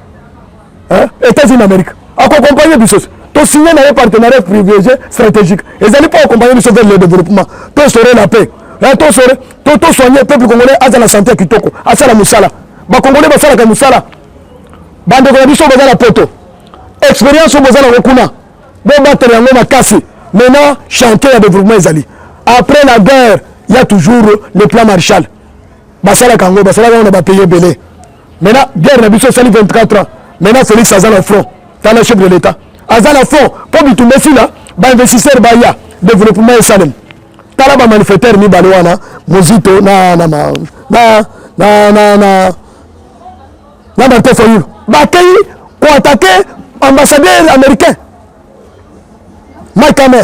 hein États-Unis d'Amérique accompagner biso to signer na partenariat privilégié stratégique ezali pas accompagner biso vers le développement to saurer la paix to soigner peuple congolais à la santé kitoko à la musala ba congolais ba sala ka musala bande ko biso ba la poto expérience bo za na kokuna bo battre yango makasi maintenant chanter le développement ezali après la guerre il y a toujours le plan Marshall basala kango basala on ba payer belé maintenant guerre na biso sali 24 ans maintenant Félix Azan au front dans le chef de l'État Azan au front pour bitumba sila ba investisseur ba ya développement et salem tala ba manifesteur ni balwana mozito na Martin Fayulu ba kay pour attaquer ambassadeur américain Mike Hammer.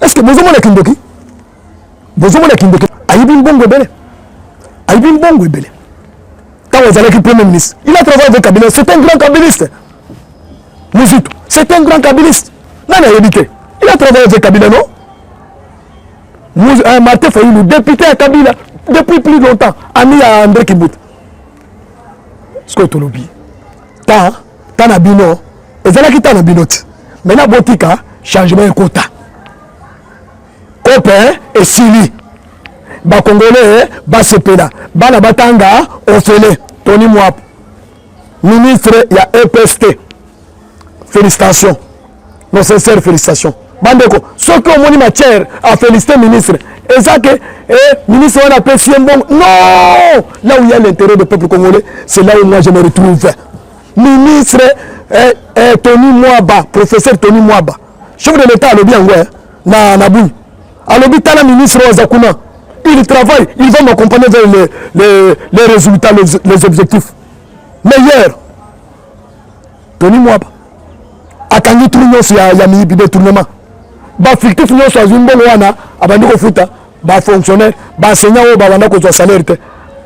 Est-ce que vous avez Kindoki? Vous avez Kindoki? Aïbin Bongo Bele. Aïbin Bongo Bele. Quand vous allez premier ministre, il a travaillé avec Kabila. C'est un grand kabiliste. Mouzito, c'est un grand kabiliste. Non, il a travaillé avec Kabila, non? Martin Fayoulou, député à Kabila, depuis plus longtemps, ami à André Kibout. Ce que tu l'oublies. T'as un bino, et c'est là qui t'a un bino. Maintenant, Botika, changement de quota. Copain et Sili. Ba Congolais, ba Sepeda. Ba na Batanga, Ofele, Tony Mwap. Ministre, il y a EPST. Félicitations. Nos sincères félicitations. Bandeko, ce que mon matière a félicité le ministre. Et ça que ministre on appelle si un bon. Non! Là où il y a l'intérêt du peuple congolais, c'est là où moi je me retrouve. Ministre Tony Mwaba, professeur Tony Mwaba. Chef de l'État à l'objet en Naboui. À l'objet, tu as le ministre Ozakuna. Il travaille, il va m'accompagner vers les résultats, les objectifs. Meilleur. Tony Mwaba. Akangi tournon sur Yami Bide tournement. Ba fictif nous sur une bonne wana, abandiko futa, ba fonctionnaire, ba enseignant ou ba wana ko salaire te.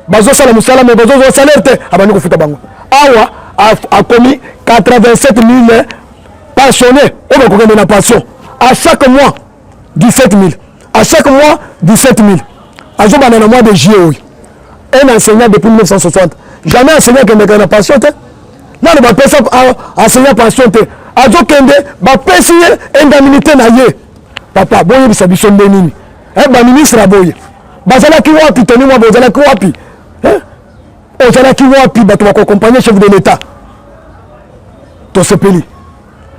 Ba zo sala musala mais ba zo salaire te, abandiko futa bango. Awa a commis 87 000 pensionnés, on va connaître la pension. À chaque mois 17 000. À chaque mois 17 000. À zo banana mois de juillet. Un enseignant depuis 1960. Jamais enseignant qui n'a pas pension te. Non, ba personne enseignant pension te. Azo kende ba pesi indemnité na ye papa boye bisabiso ndenini ba ministre aboye bazala ki wapi toni mwa bazala ki wapi ozala ki wapi bato ba accompagner chef de l'état to sepeli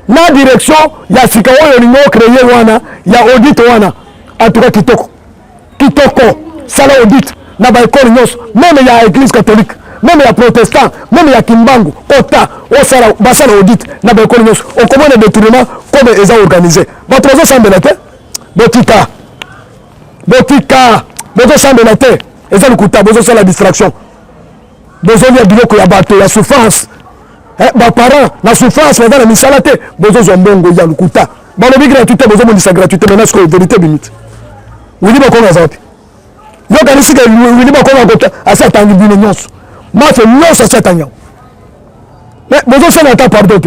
na direction ya sika oyo lingo créer wana ya audit wana atuka kitoko sala audit na ba école nyos même ya église catholique même ya protestant, même ya Kimbangu, Kota, Osara, Basala audit, na ba école nyos, on commande des détournements comme ils ont organisé. Ba trozo semble la terre. Botika, bozo semble la terre. Ils ont le coup bozo c'est la distraction. Bozo ya biloko ya bato ya souffrance. Ba parents, la souffrance va dans la misalate, bozo zombongo ya lukuta. Ba le gratuité, bozo mon sa gratuité, maintenant ce que vérité limite. Oui, ba ko ngazati. Yo kanisi ka oui ba ko ngazati, asa tangi bino nyonso. Moi, c'est non, c'est ça. Mais vous avez un temps pardon.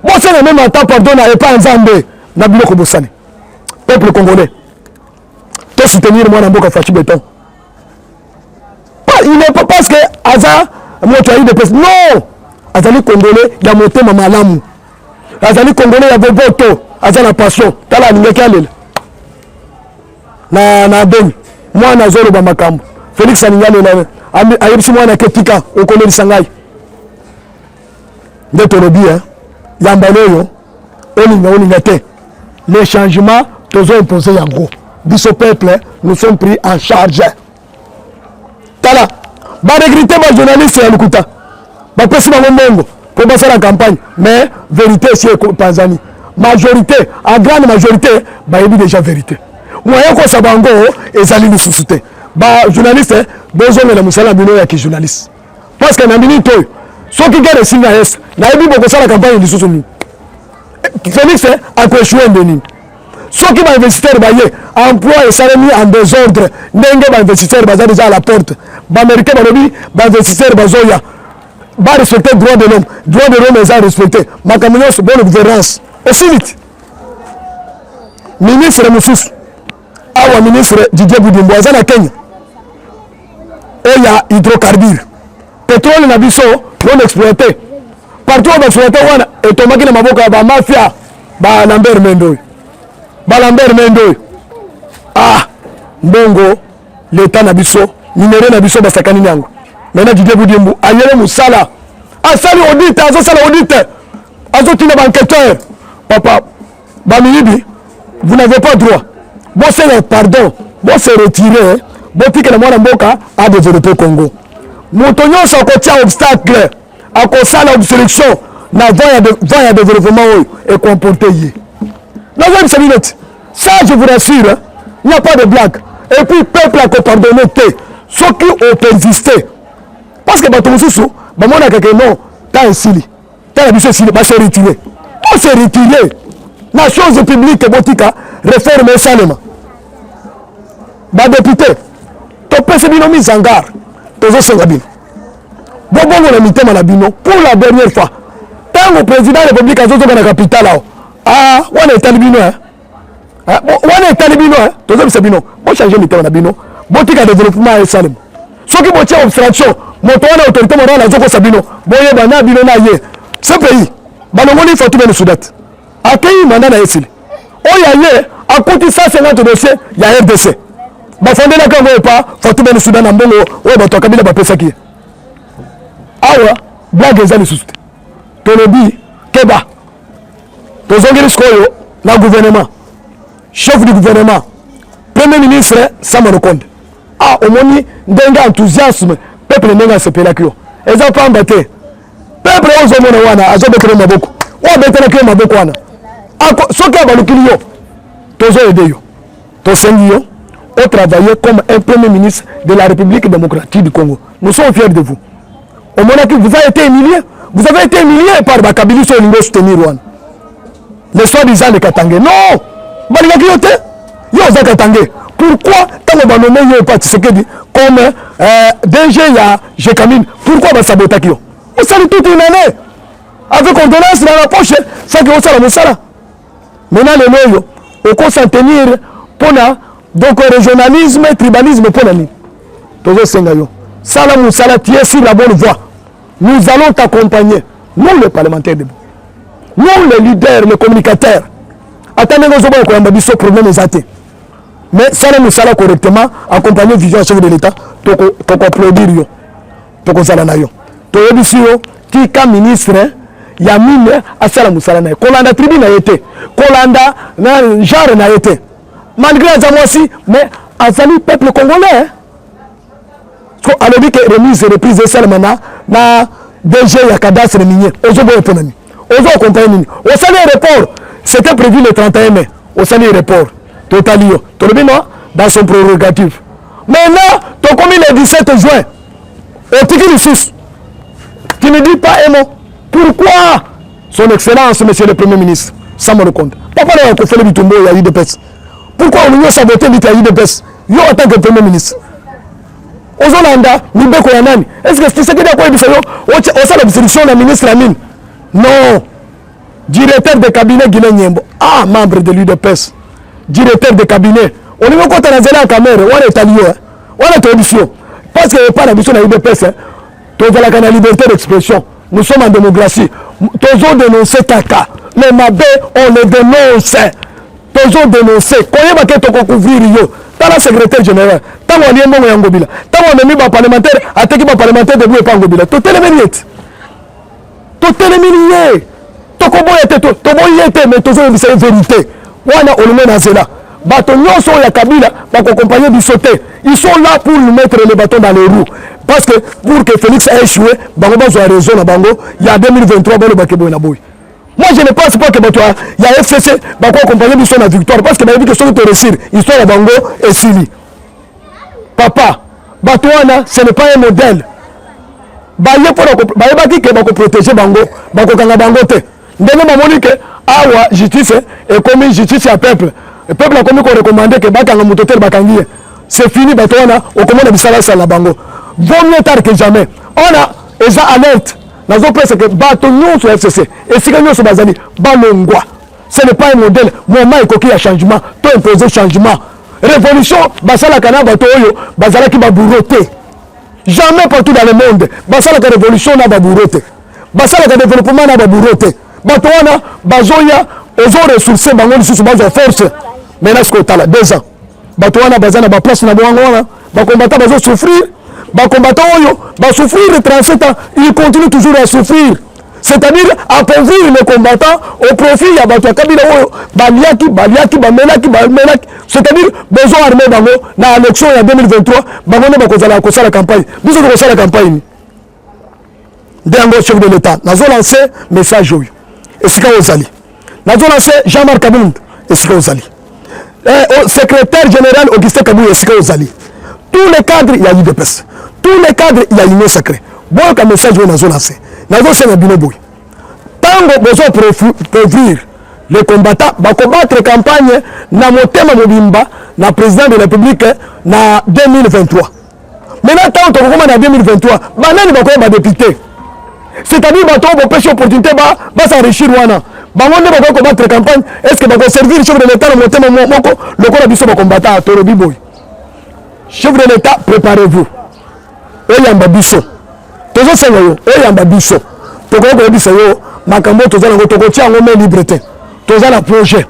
Vous avez même un temps pardon, et pas un zambé. Nabilo Kobosane. Peuple congolais. Tu soutenir moi dans le Fachi Béton. Il n'est pas parce que Aza, moi tu as eu des personnes. Non! Azali Congolais, il y a monté ma malamou. Azali Congolais, il y a Boboto. Aza la passion. Tu as la ligne qui na Beni. Moi, na Zoro Bamakambo. Félix Aningale là. Ayebisi mwana ketika okole lisangai de tolobi yambaloyo olinga te les changements tozo imposé yango biso peuple nous sommes pris en charge tala ba regretter ba journaliste ya lukuta ba pesi ba mbongo pour passer la campagne mais vérité c'est Tanzanie majorité en grande majorité ba yebi déjà vérité moyen ko sabango ezali lisusu te ba journaliste besoin de musala bino ya ki journaliste parce que na minute so ki gere singa est na ebi boko sala campagne de sousou Félix a échoué ndeni so ki ba investisseur ba ye emploi et salaire mis en désordre ndenge ba investisseur ba déjà à la porte ba américain ba lobi ba investisseur ba zoya ba respecter droit de l'homme est à respecter ma camion c'est bonne gouvernance aussi vite ministre Moussous awa ministre Didier Boudimbo azana Kenya oya hydrocarbure pétrole na biso non exploité partout on exploité wana et tomaki na maboka ba mafia ba Lambert Mendo mbongo l'état na biso minéraux na biso basakani nyango maintenant Didier Boudimbo ayele musala asali audit azosala audit azotina ba enquêteur papa ba minibi vous n'avez pas droit bon c'est pardon bon c'est retiré botika na mwana mboka a développer Congo moto nyonso akotia obstacle akosala obstruction na voie ya développement oyo et comporter ye nazo bisabineti ça je vous rassure il n'y a pas de blague et puis peuple a pardonné te ceux qui ont persisté parce que bato mosusu bamona keke non ta esili Tant la mission va se retirer. On s'est retiré. La chose publique, Botika, réforme et salema. Bah, député, tu peux se bino mise en garde. Tu as aussi rabino. Bon, on a mis thème à la bino pour la dernière fois. Tant le président de la République a dans la capitale, ah, on est talibino, hein. On est talibino, hein. Tu as aussi bino. Bon, changer le thème à la bino. Botika développement et salema. Ce qui me tient obstruction, mon tour à l'autorité morale à Zoko Sabino. Bon, il y a un bino na yé. Ce pays, Balongoli faut tout bien le Soudat. A pays, mandat na yé. Oh, il y a yé, à côté de ça, 50 dossiers, il y a RDC. Bah, fondé la quand pas, faut tout bien le Soudan en bon, ouais, bah, toi, Kabila, bah, pesa qui. Ah, ouais, blague, les amis, sous. Tolobi, Keba. Tozongeli Skoyo, le gouvernement, chef du gouvernement, premier ministre, Samano Konde. Ah, au moins, d'un enthousiasme, peuple n'est pas sepelé. Ils ont pas embatté. Peuple, ils ont mon wana, ils ont béqué ma beaucoup. Ou béqué ma beaucoup wana. Ce qui a valu yo, tous ont aidé yo. Tous ont ont travaillé comme un premier ministre de la République démocratique du Congo. Nous sommes fiers de vous. Au moment que vous avez été humilié, vous avez été humilié par Bakabili sur l'Union soutenir Rwanda. Les soi-disant de Katangé. Non! Balingaki yote, yo za Katangé. Pourquoi, quand on va nommer Yopa Tshisekedi comme DG, il y a Jekamine, pourquoi on va saboter Kyo? On salue toute une année. Avec condolence dans la poche, ça qui est au Moussala. Maintenant, les loyaux, on peut s'en tenir pour la donc régionalisme et tribalisme pour la nuit. Toujours Sengayo. Salam Moussala, tu es sur la bonne voie. Nous allons t'accompagner. Nous, les parlementaires debout. Nous, les leaders, les communicateurs. Attendez, nous avons un problème exact. Mais ça nous sala correctement, accompagner vision chef de l'État, pour applaudir yo, pour salana yo. To yebisi yo, qui comme ministre, Yamine a sala musala na. Kolanda tribu na été, Kolanda na genre na été. Malgré ça moi aussi, mais azali peuple congolais. Alors dit que remise et reprise de Salmana na DG ya cadastre minier. Ozobo économie. Ozo accompagner. Au salaire aéroport, c'était prévu le 31 mai. Au salaire aéroport. Totalio, dans son prérogative. Maintenant, tu as commis le 17 juin, au ticket du 6. Tu ne dis pas un mot. Pourquoi son excellence, monsieur le premier ministre, ça me raconte. Pourquoi on a fait le bitumbo et l'IDPS? Pourquoi on a saboté l'IDPS? Yo, en tant que premier ministre. Ozolanda, Nibeko Yanani. Est-ce que c'est ce qui est quoi? On a la dissolution de la ministre Amine. Non. Directeur de cabinet Guinée Niembo. Ah, membre de l'IDPS. Directeur de cabinet. On est encore dans la caméra, on est allé, on est tradition. Parce que pas la mission de l'IDPS, tu as la liberté d'expression. Nous sommes en démocratie. Tous ont dénoncé Kaka. Les Mabé, on les dénonce. Tous ont dénoncé. Quand il y a quelqu'un qui couvrir, tu as la secrétaire générale. Tu as un lien de Yangobila. Tu as un ami parlementaire, tu as un parlementaire de Yangobila. Tu as les milliers. Tu as les milliers. Tu as été, mais tu as une vérité. Wana Olumé Nazela. Bâtons sont la Kabila, accompagner du sauté. Ils sont là pour nous mettre les bâtons dans les roues. Parce que pour que Félix ait échoué, Bango a raison à Bango, il y a 2023, Bango Bakebo na Boy. Moi je ne pense pas que il y a FCC, Bango accompagner du son à victoire. Parce que dit que son réussir, histoire à Bango et Sili. Papa, Batouana, ce n'est pas un modèle. Baye pour protéger Bango, Bango Kanga Bango te. Ndenge mamoni que awa justice et comme justice à peuple. Le peuple a commis qu'on recommandait que Bakanga Moutotel Bakangi. C'est fini, Batouana, au commande de Bissala Salabango. Vaut mieux tard que jamais. On a des alertes. Nous avons presque que Batounou sur FCC. Et si nous sommes basés, Balongwa. Ce n'est pas un modèle. Moment est coquille à changement. Tout imposer changement. Révolution, Basala Kana Batoyo, Basala qui va bourroter. Jamais partout dans le monde. Basala la révolution n'a pas bourroter. Basala le développement n'a pas bourroter. Batouana, Bazoya, aux autres ressources, Bango, sous base de force. Maintenant, ce qu'on a là, 2 ans. Batouana, Bazana, place na Boangona, combattant, Bazo souffrir. Combattant, va souffrir 37 ans. Il continue toujours à souffrir. C'est-à-dire appauvrir les combattants au profit de Batou Kabila, Baliaki, Bamelaki. C'est-à-dire besoin armé Bango, dans l'élection en 2023, Bango n'a pas causé la campagne. Nous avons causé la campagne. D'un chef de l'État. Nous avons lancé message. Et c'est quand Ozali. Nous avons lancé Jean-Marc Kabound. Et c'est quand Ozali. Secrétaire général Augustin Kabou et c'est quand Ozali. Tous les cadres, il y a l'IDPS. Tous les cadres, il y a l'Union sacrée. Bon, comme message, nous avons lancé. Nous avons lancé un bino boy. Tango besoin prévenir les combattants, va combattre campagne na motema mobimba na président de la République na 2023. Maintenant tant que comment na 2023, banani ba ko ba député. C'est-à-dire ba to ba pêcher opportunité ba s'enrichir wana. Ba monde ba ko combattre campagne, est-ce que ba ko servir le chef de l'État na motema moko le ko na biso ba combattant Torobi boy. Chef de l'État, préparez-vous. Oyamba biso. Tozo senga yo, oyamba biso. Toko ko biso yo, makambo toza na toko tia ngome liberté. Toza na projet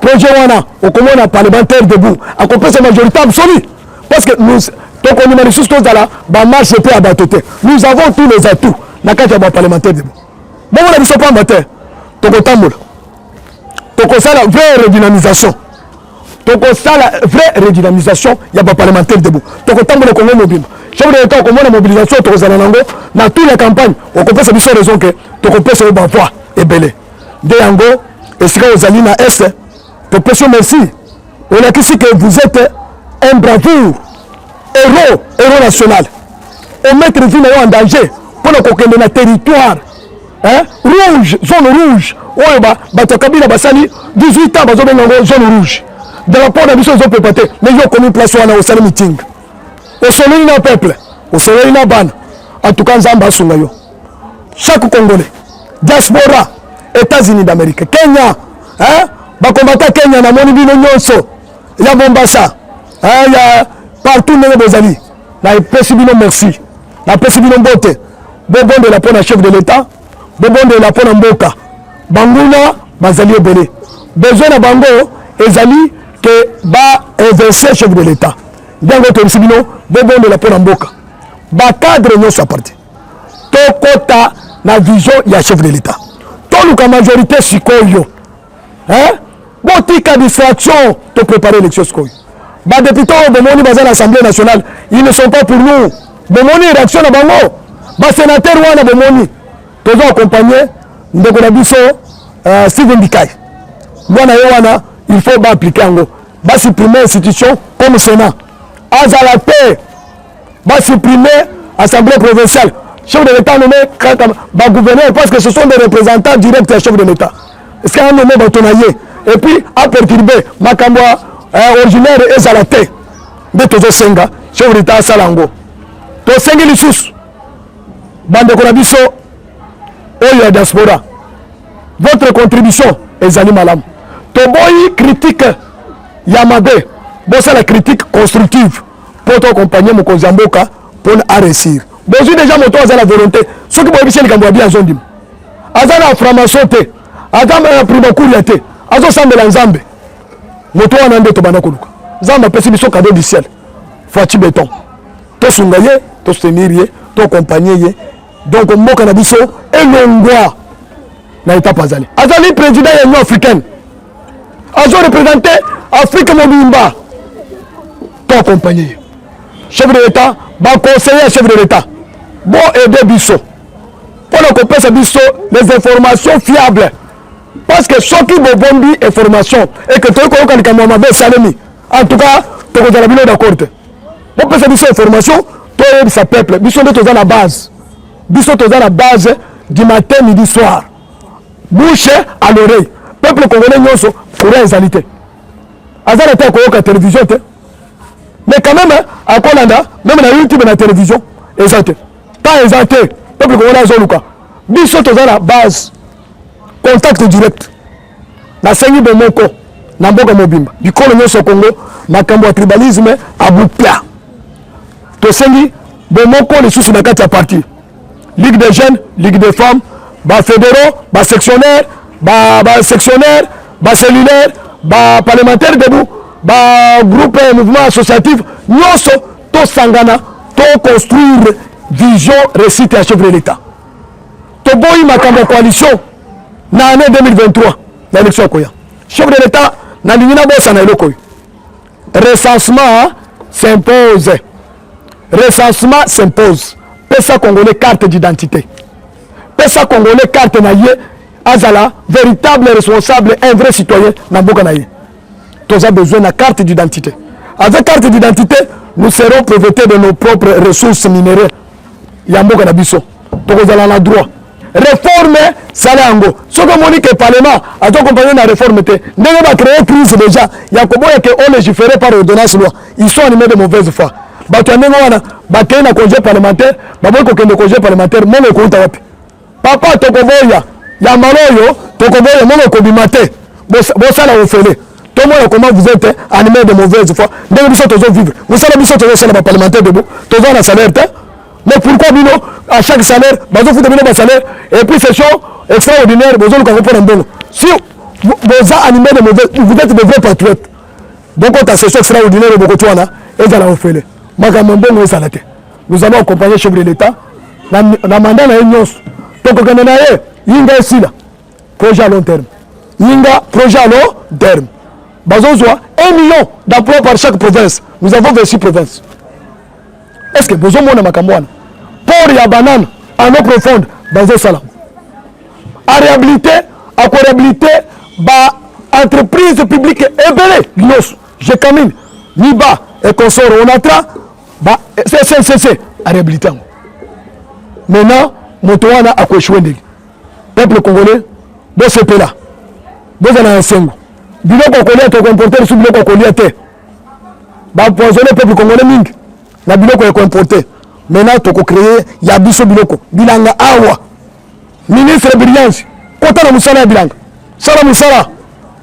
wana okomona parlementaire debout accompagner sa majorité absolue parce que nous toko ni manifeste tozala ba marche pe abatoté. Nous avons tous les atouts na kati ya ba parlementaire debout. Bon on a biso pas matin. Toko tambola. Toko sala vraie redynamisation. Toko sala vraie redynamisation ya ba parlementaire debout. Toko tambola Congo mobile. Chef de l'État okomona mobilisation toko sala nango na toute la campagne. Okompa sa biso raison que toko pesa ba voix ebele. De yango et si vous allez à Est, pour pécher merci. On a ici que vous êtes un bravoure, héros national. Et mettre vie en danger pour le coquin de notre territoire. Hein? Rouge, zone rouge. Ouais, Kabila Bassali, 18 ans, zone rouge. Dans la porte de la mission, ils ont préparé. Mais ils ont commis place au salon meeting. Au soleil, il y a un peuple. Au soleil, il y a un ban. En tout cas, Zamba Sungayo. Chaque Congolais, diaspora, États-Unis d'Amérique, Kenya, hein? Bakombata Kenya na moni bino nyonso, ya Mombasa, hein? Ya partout où vous allez. Na pesi bino merci, na pesi bino mbote. Bobon de la pona chef de l'État, bobon de la pona mboka. Banguna bazali obele. Besoin na bango ezali que ba inverser chef de l'État. Dango to bino bobon de la pona mboka. Ba cadre nyonso parti. Tokota na vision ya chef de l'État. La majorité sikoyo hein botika distraction te préparer l'élection sikoyo ba député bomoni baza l'Assemblée nationale ils ne sont pas pour nous bomoni réaction na bango ba sénateur wana bomoni tozo accompagner ndeko na biso Steven Bikai mwana yo wana il faut ba appliquer ngo ba supprimer institution comme Sénat azala te ba supprimer Assemblée provinciale. Chef de l'État nommé gouverneur parce que ce sont des représentants directs du chef de l'État. Est-ce qu'il y a un nommé Batonaye et puis à perturber Makambwa originaire et Zalate de Tozo Senga, chef de l'État Salango. To Sengi Lissous, Bande Konabiso, Oya Diaspora. Votre contribution est Zali Malam. Toboyi critique Yamabe, bossa la critique constructive pour t'accompagner mon Kozamboka pour réussir. Bonjour déjà moto à la volonté. Ceux qui vont bien les Gambois bien zondim. Azana franc-maçon te. Azana prima kuriate. Azo sambe la nzambe. Moto anande to bana koluka. Zamba pesi biso cadeau du ciel. Fati béton. To sungaye, to soutenir, to accompagner. Donc mboka na biso elongwa na étape azali. Azali président de l'Union africaine. Azo représenté Afrique mobimba. To accompagner. Chef de l'État, ba conseiller chef de l'État. Bon aider biso pour le compétence biso les informations fiables parce que ceux qui vont bombi information et que toi quand tu as salami en tout cas tu as la d'accord pour que biso information toi et sa peuple biso de dans la base du matin midi soir bouche à l'oreille peuple congolais nyonso pour les alité azala ta ko ka télévision mais quand même à Kolanda même na YouTube na télévision exact exacté peuple congolais zoluka biso toza la base contact direct na sengi bomoko na mboka mobimba bikolo nyonso Congo makambo ya tribalisme abupia to sengi bomoko lisusu na kati ya parti ligue des jeunes ligue des femmes ba fédéraux ba sectionnaire ba sectionnaire ba cellulaire ba parlementaire debout ba groupe mouvement associatif nyonso to sangana to construire vision récite à chef de l'État. Toboyi makambo coalition na année 2023 l'élection koya. Chef de l'État na lingina bossa na eloko. Recensement s'impose. Recensement s'impose. Pesa congolais carte d'identité. Pesa congolais carte na yé azala véritable responsable un vrai citoyen na mboka na yé. Tous a besoin de carte d'identité. Avec carte d'identité, nous serons propriétaires de nos propres ressources minérales. Yamboka na biso. Tokozala na droit. réforme salango soko moni que parlement a to accompagner la réforme te ndenge va créer crise déjà ya koboya que on légiférer par ordonnance loi ils sont animés de mauvaise foi bato ndenge wana bakei na congé parlementaire baboy ko kende congé parlementaire mono ko uta wapi papa to koboya ya maloyo to koboya mono ko bimate bo sala ofele to mono comment vous êtes animés de mauvaise foi ndenge biso tozo vivre vous sala biso tozo sala parlementaire debout tozo na salaire te. Mais pourquoi Bino, à chaque salaire, Bazo fout de salaire, et puis c'est chaud, extraordinaire, Bazo nous avons un bon. Si vous animez de mauvais, vous êtes de vrais patriotes. Donc quand c'est chaud extraordinaire, et ça l'a fait. Nous allons accompagner le chef de l'État, dans le mandat de l'Union. Donc quand on a Yinga ici, projet à long terme. Yinga, projet à long terme. Bazo 1 million d'emplois par chaque province. Nous avons 26 provinces. Est-ce que besoin de Makamouane pour la banane en eau profonde dans un salon à réhabiliter entreprise publique et belé je camine Niba et consort on a c'est à réhabiliter maintenant Motoana a couché peuple congolais de ce pays là vous avez un single bilo congolais te comporter sous bilo congolais te ba poisonner peuple congolais mingi la biloko est comporté. Maintenant, tu as créé, il y a biso biloko. Bilanga awa. Ministre de Brillance. Kota na musala bilanga. Sala musala.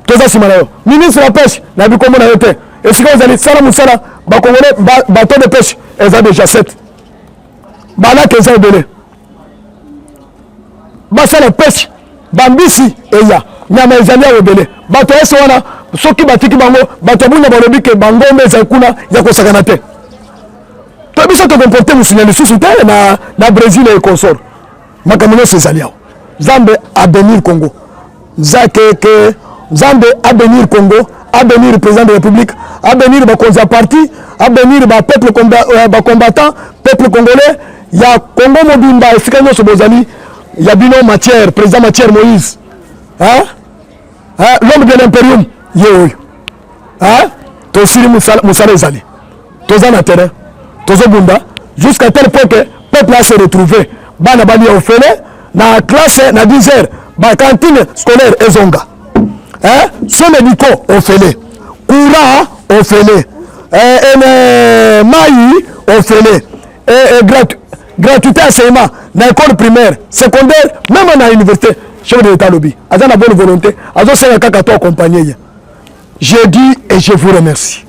Toza simalayo. Ministre de la pêche. Na bikomo na yote. Et si vous allez sala musala, ba congolais bateau de pêche, elles ont déjà 7. Bala que ça belé. Ba sala pêche. Bambisi eya. Nyama ezali ya belé. Bato ese wana soki batiki bango, bato bunya balobi ke bango meza kuna ya kosakana te. Tu as besoin de comporter les sous-soutens na Brésil et consort. Makamino c'est aliao. Zambe à bénir Congo. Zambe à bénir Congo, à bénir le président de la République, à bénir le parti, à bénir le peuple combattant, peuple congolais. Il y a Congo Mobimba, il y a Bino Matière, président Matière Moïse. Hein? L'homme de l'impérium, hein? Tosiri Moussala Zali. Tozan à terrain. Jusqu'à tel point que le peuple a se retrouvé. Bana bali au fele, na classe, na 10 heures, ba cantine scolaire ezonga. Soins médicaux au fele, courant au fele, maï au fele, gratuité enseignement, dans l'école primaire, secondaire, même dans l'université. Chef de l'État lobby, à la bonne volonté, à la kakato accompagné. Je dis et je vous remercie.